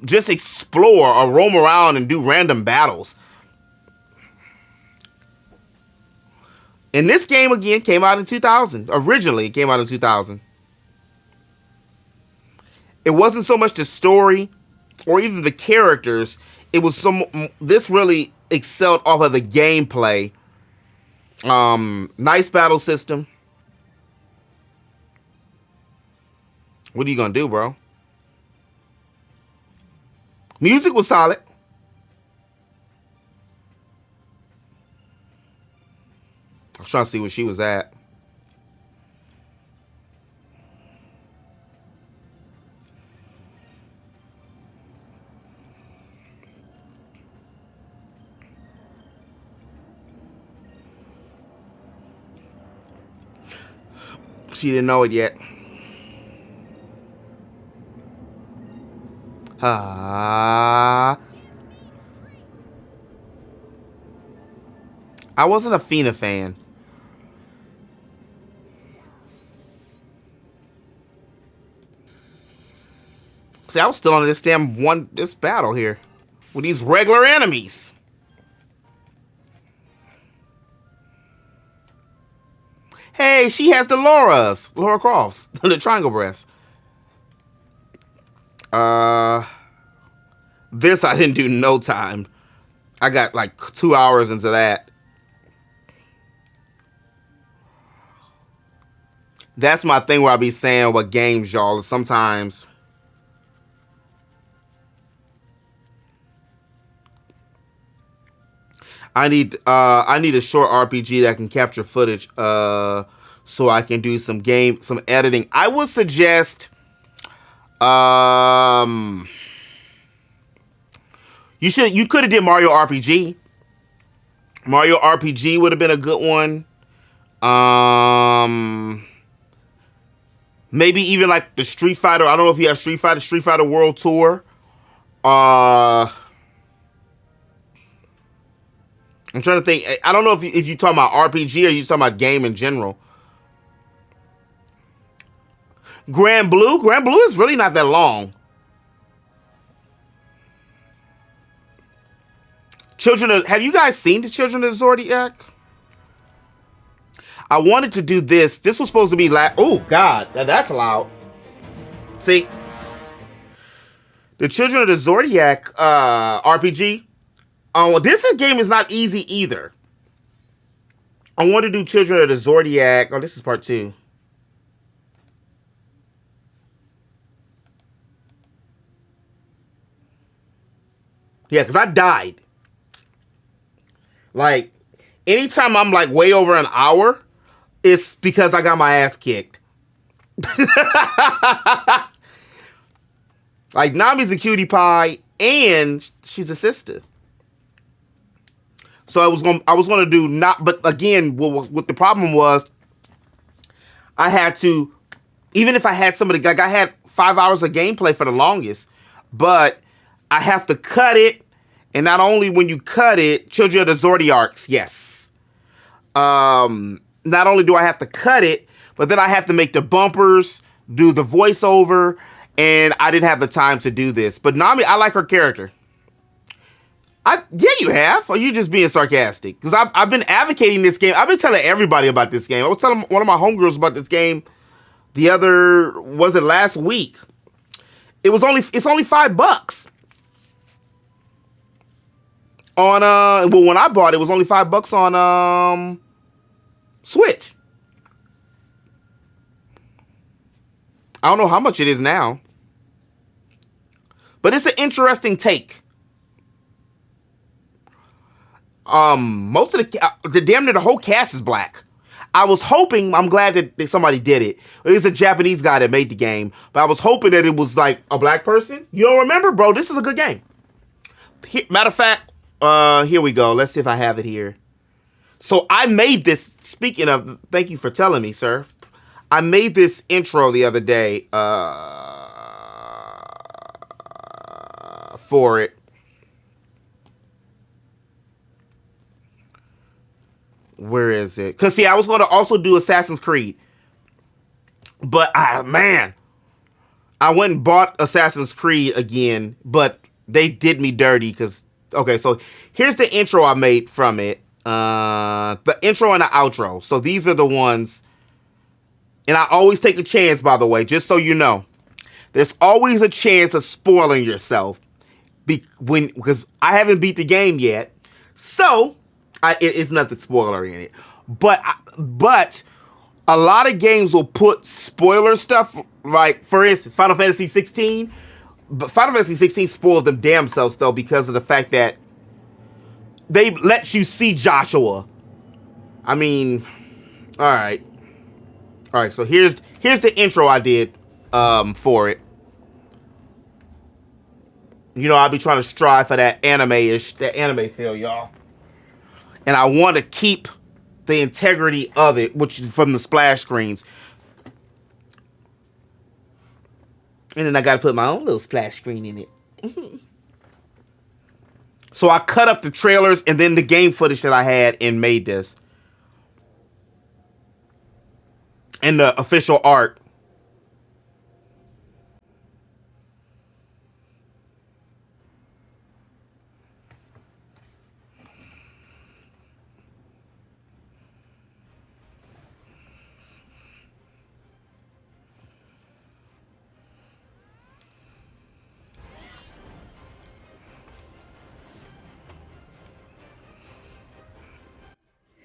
just explore or roam around and do random battles. And this game, again, came out in 2000. Originally, it came out in 2000. It wasn't so much the story or even the characters. It was this really excelled off of the gameplay. Nice battle system. What are you going to do, bro? Music was solid. I was trying to see where she was at. She didn't know it yet. I wasn't a Fina fan. See, I was still on this this battle here with these regular enemies. Hey, she has the Laura Crofts, the triangle breast. This I didn't do no time. I got like 2 hours into that. That's my thing where I be saying what games, y'all. Sometimes I need a short RPG that can capture footage so I can do some editing. I would suggest you could have did Mario RPG. Mario RPG would have been a good one. Maybe even like the Street Fighter. I don't know if you have Street Fighter World Tour. I'm trying to think. I don't know if you're talking about RPG or you're talking about game in general. Grand Blue is really not that long. Have you guys seen the Children of the Zodiac? I wanted to do this. This was supposed to be oh God, that's loud. See, the Children of the Zodiac RPG. This game is not easy either. I want to do Children of the Zodiac. Oh, this is part 2. Yeah, because I died. Like, anytime I'm like way over an hour, it's because I got my ass kicked. Like, Nami's a cutie pie, and she's a sister. So I was gonna do but again, what the problem was, I had to, even if I had somebody, like I had 5 hours of gameplay for the longest, but I have to cut it, and not only when you cut it, Children of the Zodiacs, yes. Not only do I have to cut it, but then I have to make the bumpers, do the voiceover, and I didn't have the time to do this. But Nami, I like her character. Yeah, you have. Or you just being sarcastic? Because I've been advocating this game. I've been telling everybody about this game. I was telling one of my homegirls about this game last week? It's only $5 on when I bought it was only $5 on Switch. I don't know how much it is now, but it's an interesting take. Most of the damn near the whole cast is black. I was hoping, I'm glad that somebody did it. It was a Japanese guy that made the game, but I was hoping that it was like a black person. You don't remember, bro? This is a good game. Matter of fact, here we go. Let's see if I have it here. So I made this, speaking of, thank you for telling me, sir. I made this intro the other day for it. Where is it? Because, see, I was going to also do Assassin's Creed. But, man, I went and bought Assassin's Creed again, but they did me dirty because, okay, so here's the intro I made from it. The intro and the outro. So these are the ones, and I always take a chance, by the way, just so you know. There's always a chance of spoiling yourself because I haven't beat the game yet. So it's nothing spoiler in it. But a lot of games will put spoiler stuff, like, for instance, Final Fantasy 16. But Final Fantasy 16 spoiled them damn selves, though, because of the fact that they let you see Joshua. I mean, all right. All right, so here's the intro I did for it. You know, I'll be trying to strive for that anime feel, y'all. And I want to keep the integrity of it, which is from the splash screens. And then I got to put my own little splash screen in it. So I cut up the trailers and then the game footage that I had and made this. And the official art.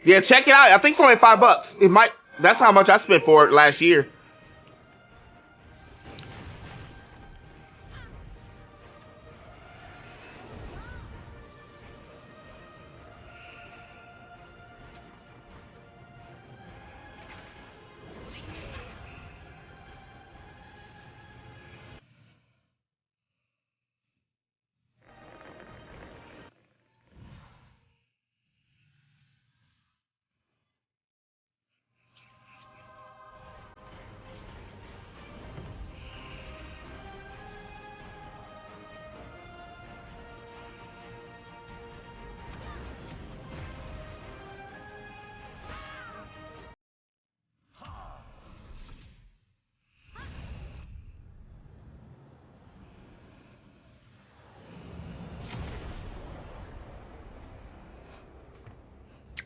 Yeah, check it out. I think it's only $5. It might. That's how much I spent for it last year.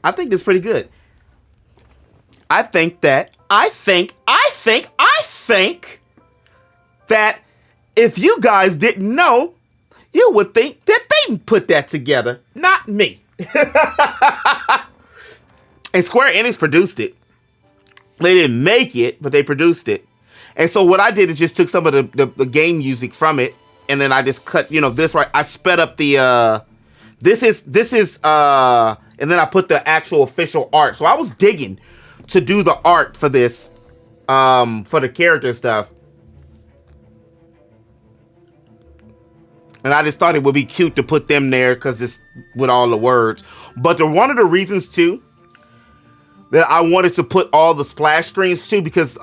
I think it's pretty good. I think that if you guys didn't know, you would think that they put that together, not me. And Square Enix produced it. They didn't make it, but they produced it. And so what I did is just took some of the game music from it, and then I just cut, this right. I sped up the this is and then I put the actual official art. So I was digging to do the art for this, for the character stuff. And I just thought it would be cute to put them there because it's with all the words. But one of the reasons too that I wanted to put all the splash screens too, because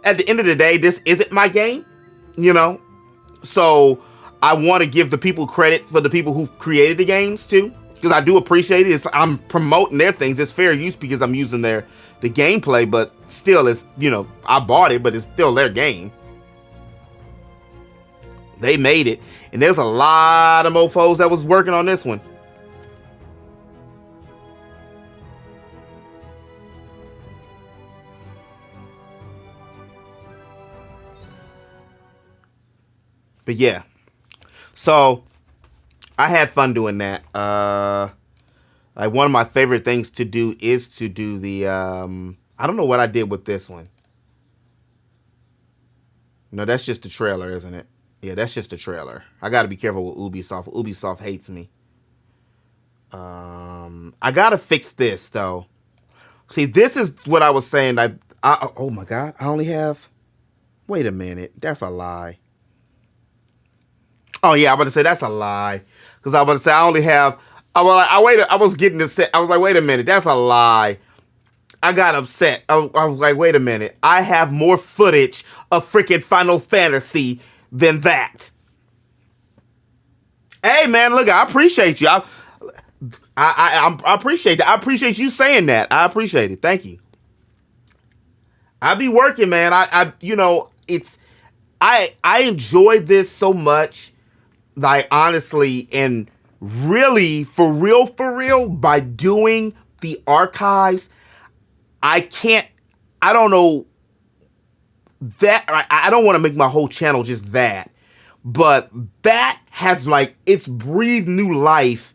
at the end of the day, this isn't my game, So I want to give the people credit for the people who created the games too, because I do appreciate it. I'm promoting their things. It's fair use because I'm using the gameplay, but still, it's I bought it, but it's still their game. They made it, and there's a lot of mofos that was working on this one. But yeah, so I had fun doing that. Like one of my favorite things to do is to do the, I don't know what I did with this one. No, that's just the trailer, isn't it? Yeah, that's just the trailer. I got to be careful with Ubisoft. Ubisoft hates me. I got to fix this, though. See, this is what I was saying. Oh, my God. I only have... Wait a minute. That's a lie. Oh, yeah. I'm about to say that's a lie. Because I was about to say I only have... I was getting upset. I was like, wait a minute. That's a lie. I got upset. I was like, wait a minute. I have more footage of freaking Final Fantasy than that. Hey, man, look, I appreciate you. I appreciate that. I appreciate you saying that. I appreciate it. Thank you. I be working, man. I enjoy this so much. Like, honestly, and really, for real, by doing the archives, I don't know that, I don't want to make my whole channel just that, but that has it's breathed new life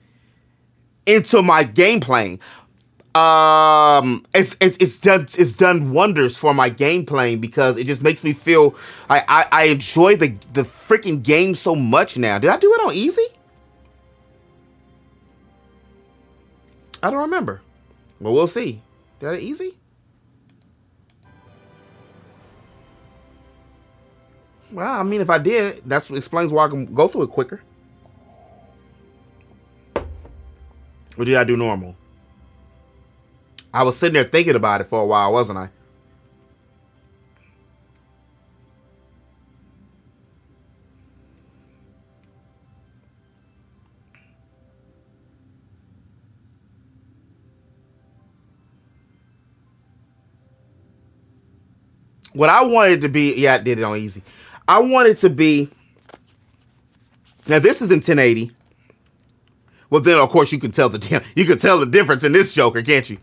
into my gameplay. It's done wonders for my gameplay because it just makes me feel I enjoy the freaking game so much now. Did I do it on easy? I don't remember. Well, we'll see. Did I do it easy? Well, I mean, if I did, that explains why I can go through it quicker. Or did I do normal? I was sitting there thinking about it for a while, wasn't I? What I wanted to be, yeah, I did it on easy. I wanted to be, now this is in 1080. Well, then of course you can tell the difference in this Joker, can't you?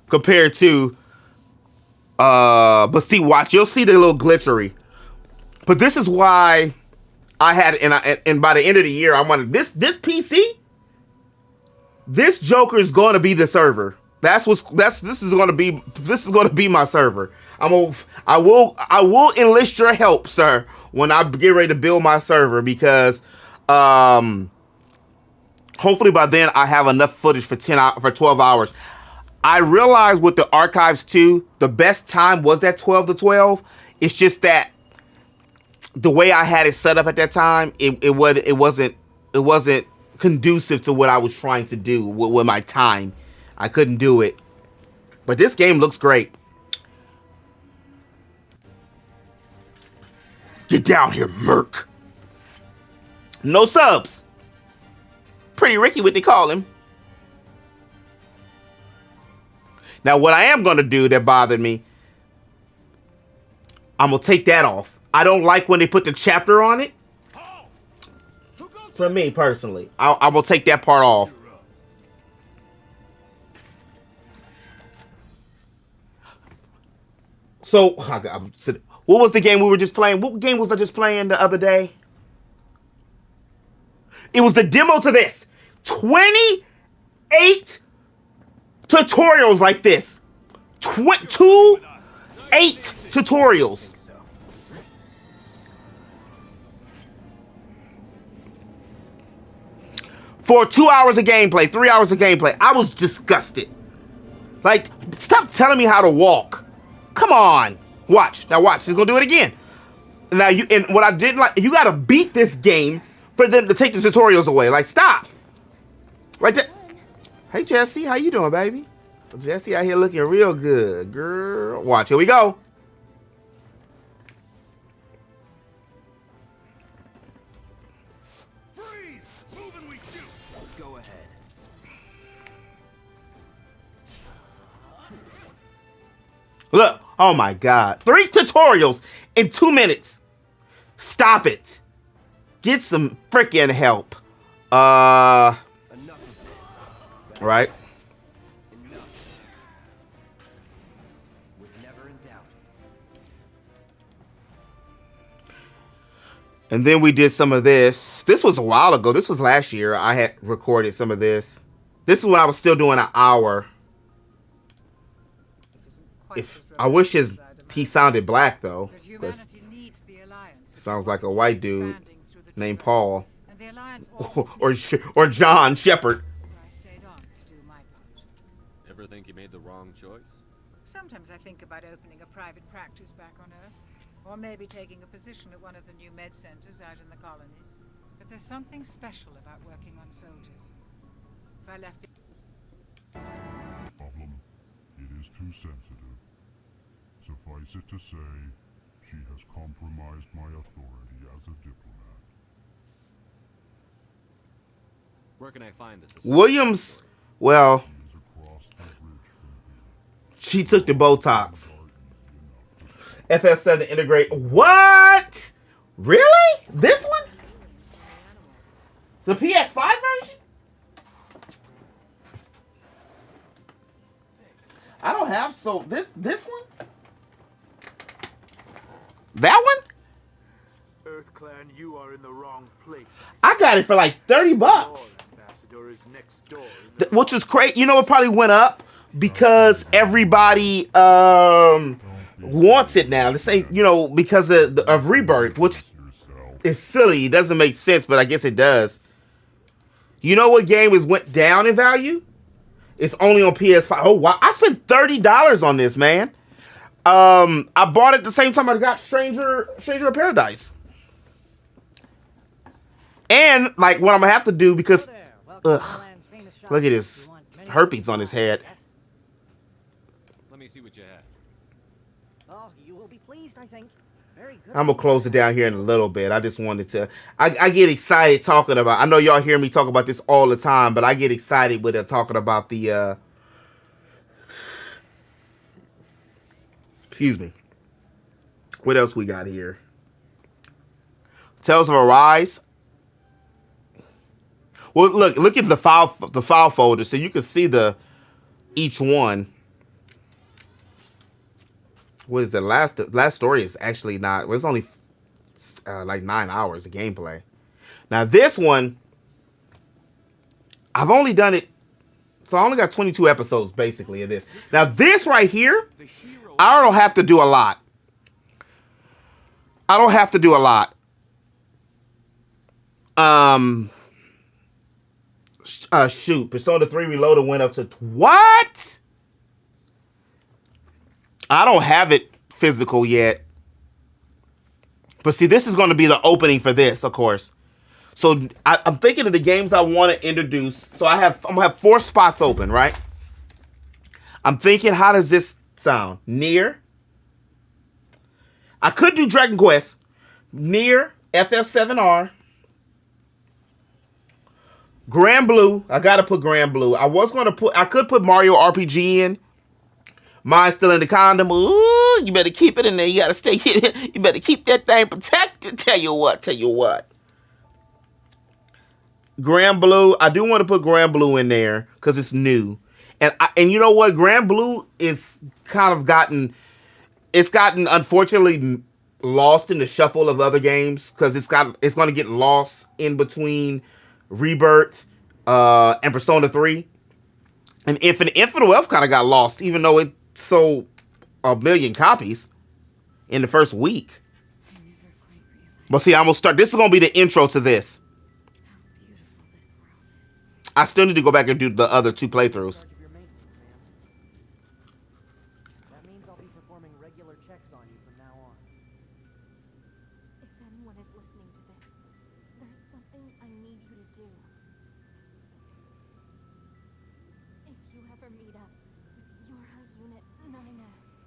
Compared to, but see, watch, you'll see the little glitchery. But this is why I had, and by the end of the year, I wanted this PC. This Joker is going to be the server. This is going to be my server. I will enlist your help, sir, when I get ready to build my server, because hopefully by then I have enough footage for 12 hours. I realized with the Archives 2, the best time was that 12 to 12. It's just that the way I had it set up at that time, it wasn't conducive to what I was trying to do with my time. I couldn't do it. But this game looks great. Get down here, Merc. No subs. Pretty Ricky, what they call him. Now, what I am going to do that bothered me, I'm going to take that off. I don't like when they put the chapter on it. For me, personally. I will take that part off. So, what was the game we were just playing? What game was I just playing the other day? It was the demo to this. 28 tutorials like this. 8 tutorials. For 2 hours of gameplay, 3 hours of gameplay. I was disgusted. Like, stop telling me how to walk. Come on. Watch. Now watch. He's gonna do it again. Now and what I didn't like, you gotta beat this game for them to take the tutorials away. Like, stop. Right there. Hey Jesse, how you doing, baby? Jesse out here looking real good, girl. Watch, here we go. Freeze! Move and we shoot. Go ahead. Look, oh my God. 3 tutorials in 2 minutes. Stop it. Get some freaking help. Right. Was never in doubt. And then we did some of this. This was a while ago. This was last year. I had recorded some of this. This is when I was still doing an hour. I wish he sounded black though, because sounds like a white dude named Paul or John Shepard. Ever think you made the wrong choice? Sometimes I think about opening a private practice back on Earth, or maybe taking a position at one of the new med centers out in the colonies. But there's something special about working on soldiers. If I left Problem. It is too sensitive. Suffice it to say, she has compromised my authority as a diplomat. Where can I find this? Williams, well, she took the Botox. FS7 to integrate. What? Really? This one? The PS5 version? I don't have this one? That one? Earth Clan, you are in the wrong place. I got it for like $30. Ambassador is next door. Which is crazy. You know, it probably went up because everybody wants it now. This ain't, you know, because of Rebirth, which is silly. It doesn't make sense, but I guess it does. You know what game went down in value? It's only on PS5. Oh, wow. I spent $30 on this, man. I bought it at the same time I got Stranger of Paradise. And, like, what I'm going to have to do, because, look at this herpes on his head. Let me see what you have. Oh, you will be pleased, I think. Very good. I'm going to close it down here in a little bit. I just wanted to, I get excited talking about, I know y'all hear me talk about this all the time, but I get excited with it talking about the, excuse me. What else we got here? Tales of Arise. Well, look at the file folder so you can see each one. What is the last story is actually not. Well, it's only like 9 hours of gameplay. Now this one, I've only done it, so I only got 22 episodes basically of this. Now this right here, I don't have to do a lot. I don't have to do a lot. Shoot, Persona 3 Reloaded went up to what? I don't have it physical yet. But see, this is going to be the opening for this, of course. So I'm thinking of the games I want to introduce. So I'm gonna have 4 spots open, right? I'm thinking, how does this sound? Nier. I could do Dragon Quest. Nier, FF7R. Grand Blue. I gotta put Grand Blue. I could put Mario RPG in. Mine's still in the condom. Ooh, you better keep it in there. You gotta stay here. You better keep that thing protected. Tell you what. Grand Blue. I do want to put Grand Blue in there because it's new. And you know what? Grand Blue is kind of gotten unfortunately lost in the shuffle of other games because it's going to get lost in between Rebirth and Persona 3. And Infinite Wealth kind of got lost, even though it sold 1 million copies in the first week. But see, I'm gonna start. This is gonna be the intro to this. I still need to go back and do the other 2 playthroughs. That means I'll be performing regular checks on you from now on. If anyone is listening to this, there's something I need you to do. If you ever meet up with Yorha Unit 9S,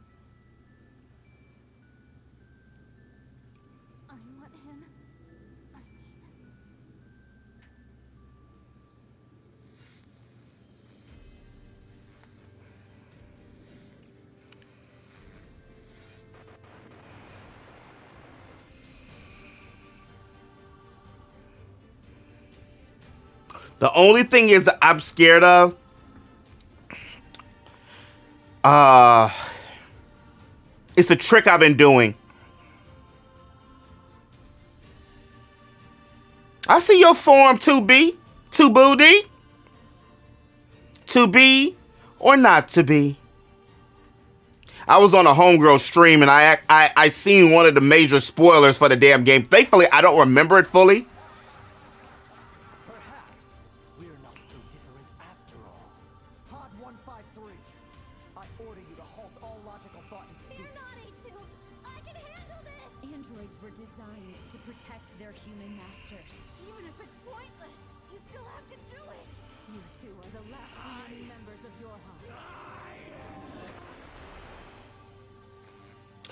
I want him. The only thing is I'm scared of. It's a trick I've been doing. I see your form, 2B. 2Booty. To be or not to be. I was on a homegirl stream and I seen one of the major spoilers for the damn game. Thankfully, I don't remember it fully.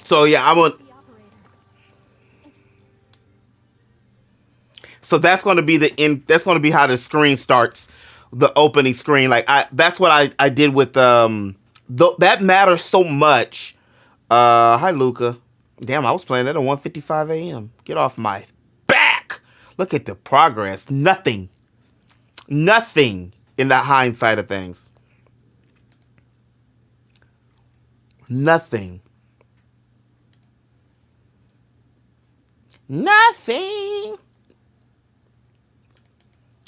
So yeah, So that's going to be that's going to be how the screen starts, the opening screen. Like that's what I did with that matters so much. Hi Luca. Damn, I was playing that at 1:55 a.m. Get off my back. Look at the progress. Nothing in the hindsight of things. Nothing.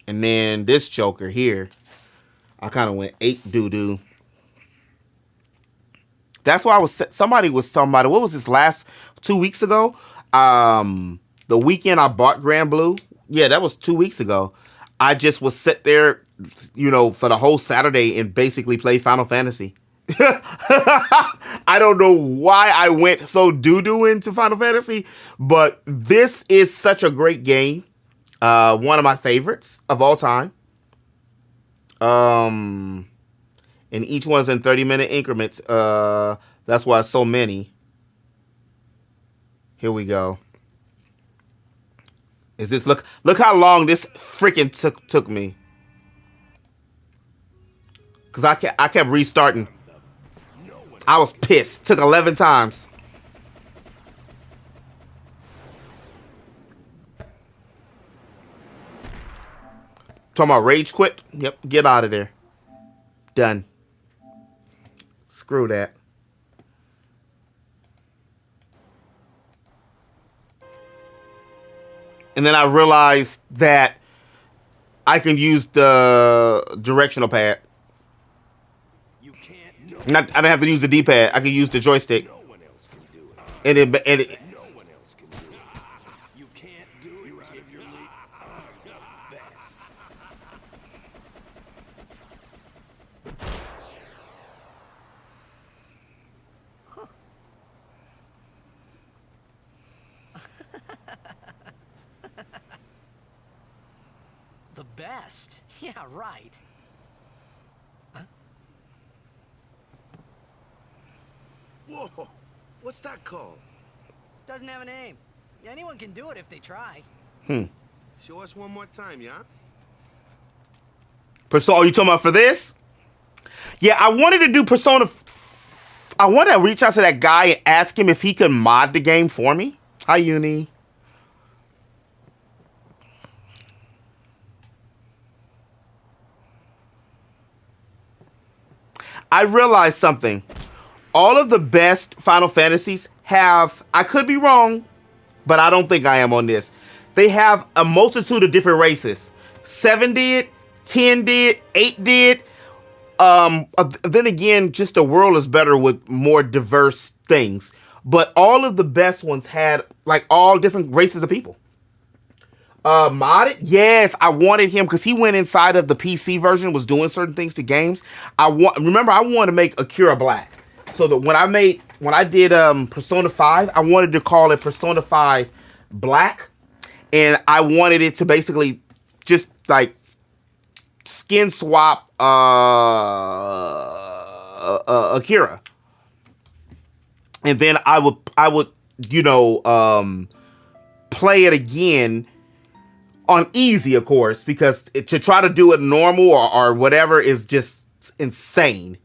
And then this Joker here, I kind of went 8 doo-doo. That's why somebody was talking about it. What was this last 2 weeks ago? The weekend I bought Grand Blue. Yeah, that was 2 weeks ago. I just was sit there, for the whole Saturday and basically play Final Fantasy. I don't know why I went so doo-doo into Final Fantasy, but this is such a great game. One of my favorites of all time. And each one's in 30-minute increments. That's why it's so many. Here we go. Is this look how long this freaking took me. Cause I kept restarting. I was pissed. Took 11 times. Talking about rage quit? Yep, get out of there. Done. Screw that. And then I realized that I can use the directional pad. I don't have to use the D-pad. I can use the joystick. And it The best? Yeah, right. Huh? Whoa! What's that called? Doesn't have a name. Anyone can do it if they try. Show us one more time, yeah? Persona, you talking about for this? Yeah, I wanted to do Persona. I wanted to reach out to that guy and ask him if he could mod the game for me. Hi, Uni. I realized something. All of the best Final Fantasies have, I could be wrong, but I don't think I am on this. They have a multitude of different races. 7 did, 10 did, 8 did. Then again, just the world is better with more diverse things. But all of the best ones had like all different races of people. Modded? Yes, I wanted him because he went inside of the PC version, was doing certain things to games. Remember, I wanted to make Akira Black. So that when I did Persona 5, I wanted to call it Persona 5 Black. And I wanted it to basically just like skin swap Akira. And then I would play it again on easy, of course, because to try to do it normal or whatever is just insane.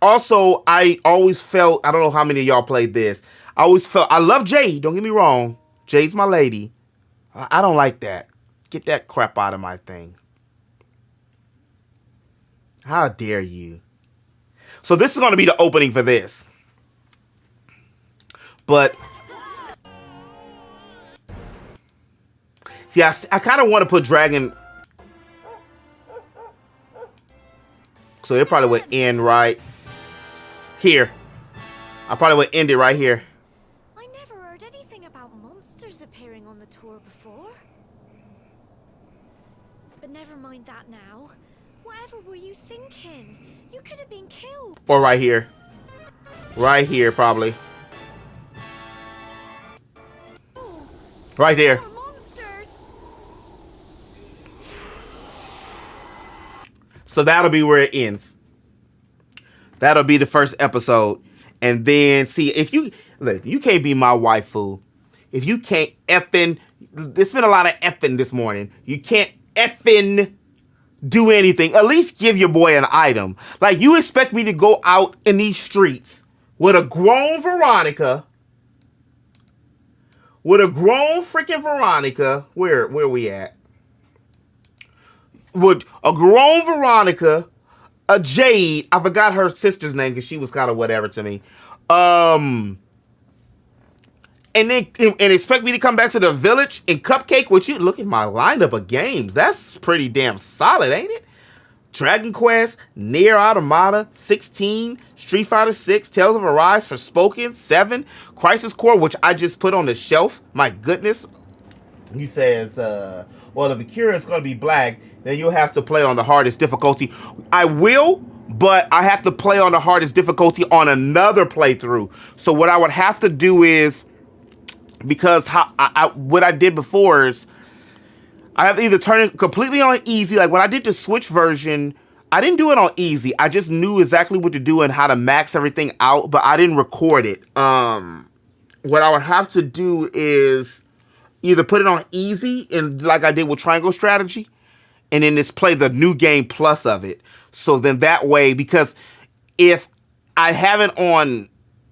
Also, I always felt, I don't know how many of y'all played this. I always felt, I love Jade, don't get me wrong. Jade's my lady. I don't like that. Get that crap out of my thing. How dare you? So this is going to be the opening for this. But yeah, I kind of want to put Dragon. So it probably would end right here. I probably would end it right here. I never heard anything about monsters appearing on the tour before. But never mind that now. Whatever were you thinking? You could have been killed. Or right here. Right here, probably. Right there. So that'll be where it ends. That'll be the first episode. And then, see, if you... Look, you can't be my waifu. If you can't effing... There's been a lot of effing this morning. You can't effing do anything. At least give your boy an item. Like, you expect me to go out in these streets with a grown Veronica... With a grown freaking Veronica... Where we at? With a grown Veronica, a Jade, I forgot her sister's name because she was kind of whatever to me. And expect me to come back to the village and Cupcake with you. Look at my lineup of games. That's pretty damn solid, ain't it? Dragon Quest, Nier Automata, 16, Street Fighter 6, Tales of Arise, Forspoken, 7, Crisis Core, which I just put on the shelf. My goodness. He says, well, if Akira is going to be black, then you'll have to play on the hardest difficulty. I will, but I have to play on the hardest difficulty on another playthrough. So what I would have to do is, because what I did before is, I have to either turn it completely on easy. Like when I did the Switch version, I didn't do it on easy. I just knew exactly what to do and how to max everything out, but I didn't record it. What I would have to do is either put it on easy, and like I did with Triangle Strategy, and then just play the new game plus of it. So then that way, because if I have it on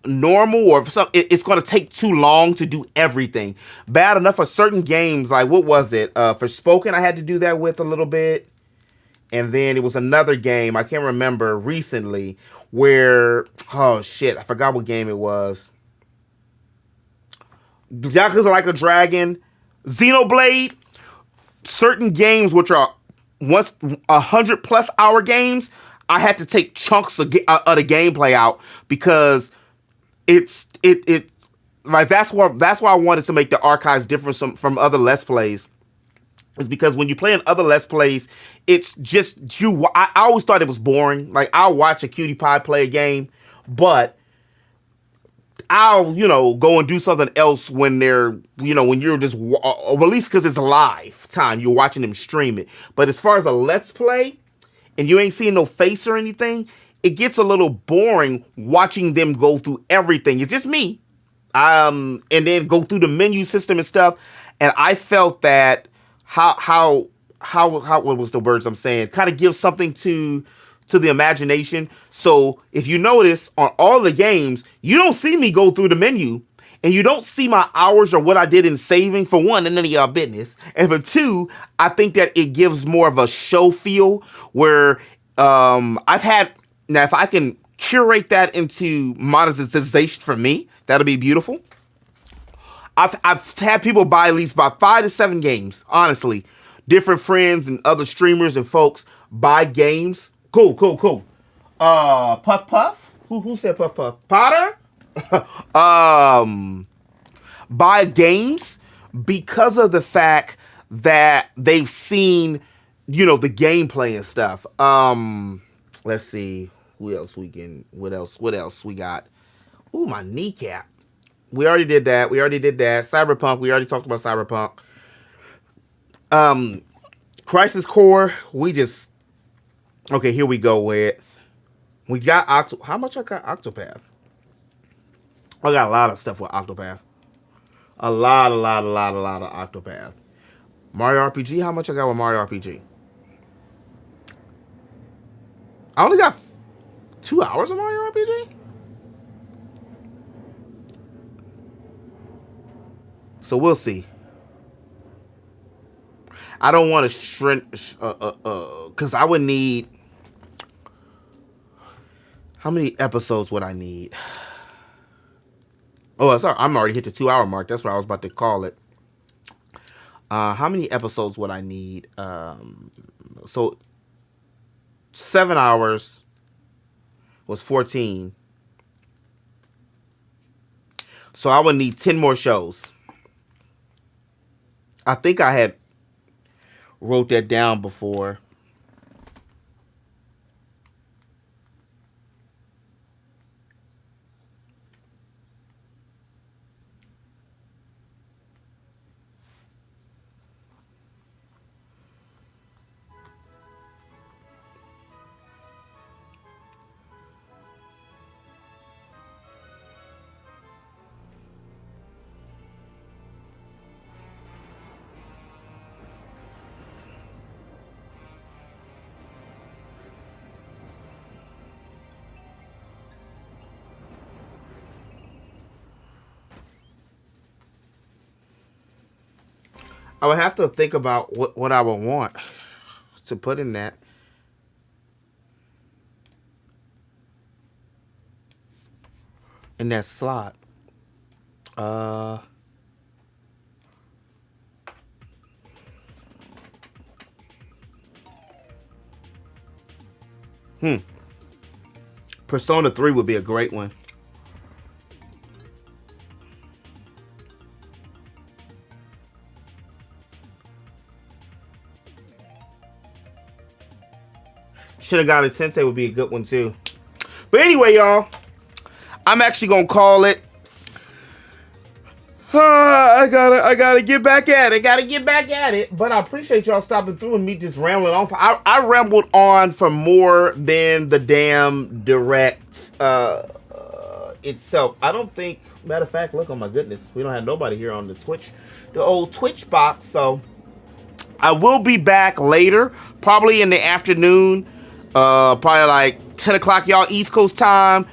normal or it's going to take too long to do everything. Bad enough for certain games, like what was it? For Spoken, I had to do that with a little bit. And then it was another game, I can't remember, recently, where, oh shit, I forgot what game it was. Yakuza Like a Dragon, Xenoblade, certain games which are once 100+ hour games, I had to take chunks of the gameplay out because it like that's why I wanted to make the archives different from other Let's Plays. Is because when you play in other Let's Plays, it's just you. I always thought it was boring. Like, I'll watch a cutie pie play a game, but I'll, go and do something else when they're, when you're just, or at least because it's live time, you're watching them stream it. But as far as a Let's Play, and you ain't seeing no face or anything, it gets a little boring watching them go through everything. It's just me. And then go through the menu system and stuff. And I felt that how what was the words I'm saying? Kind of gives something to the imagination. So if you notice on all the games, you don't see me go through the menu, and you don't see my hours or what I did in saving, for one, and none of y'all business. And for two, I think that it gives more of a show feel where I've had, now if I can curate that into monetization for me, that'll be beautiful. I've had people buy at least about 5 to 7 games, honestly. Different friends and other streamers and folks buy games. Cool. Puff? Who said Puff? Potter? Buy games because of the fact that they've seen, the gameplay and stuff. Let's see. What else we got? Ooh, my kneecap. We already did that. Cyberpunk, we already talked about Cyberpunk. Crisis Core, okay, here we go with, we got how much I got Octopath? I got a lot of stuff with Octopath. A lot of Octopath. Mario RPG, how much I got with Mario RPG? I only got 2 hours of Mario RPG? So we'll see. I don't want to shrink, because I would need, how many episodes would I need? Oh, sorry, I'm already hit the 2 hour mark. That's what I was about to call it. How many episodes would I need? So 7 hours was 14. So I would need 10 more shows. I think I had wrote that down before. I would have to think about what I would want to put in that. In that slot. Persona 3 would be a great one. Should have got a Tensei would be a good one too. But anyway, y'all, I'm actually gonna call it. I gotta get back at it. But I appreciate y'all stopping through and me just rambling on. I rambled on for more than the damn direct itself. I don't think. Matter of fact, look, oh my goodness, we don't have nobody here on the Twitch, the old Twitch box. So I will be back later, probably in the afternoon. Probably like 10 o'clock, y'all, East Coast time,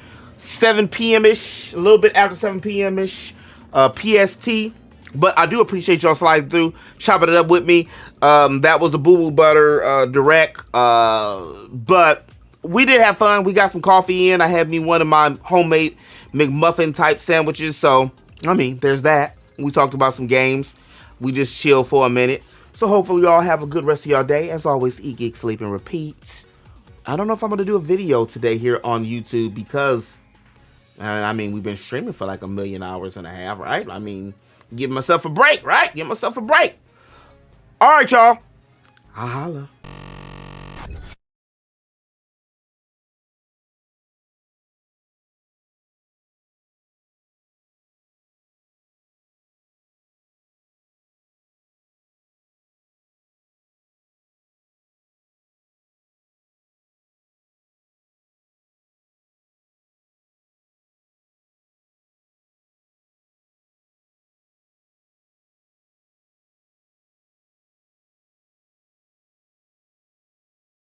7 p.m.-ish, a little bit after 7 p.m.-ish, PST. But I do appreciate y'all sliding through, chopping it up with me. That was a Boo Boo Butter direct. But we did have fun. We got some coffee in. I had me one of my homemade McMuffin type sandwiches. So, I mean, there's that. We talked about some games. We just chilled for a minute. So hopefully y'all have a good rest of y'all day. As always, eat, geek, sleep, and repeat. I don't know if I'm going to do a video today here on YouTube because, I mean, we've been streaming for like 1.5 million hours, right? I mean, give myself a break, right? Give myself a break. All right, y'all. I'll holla.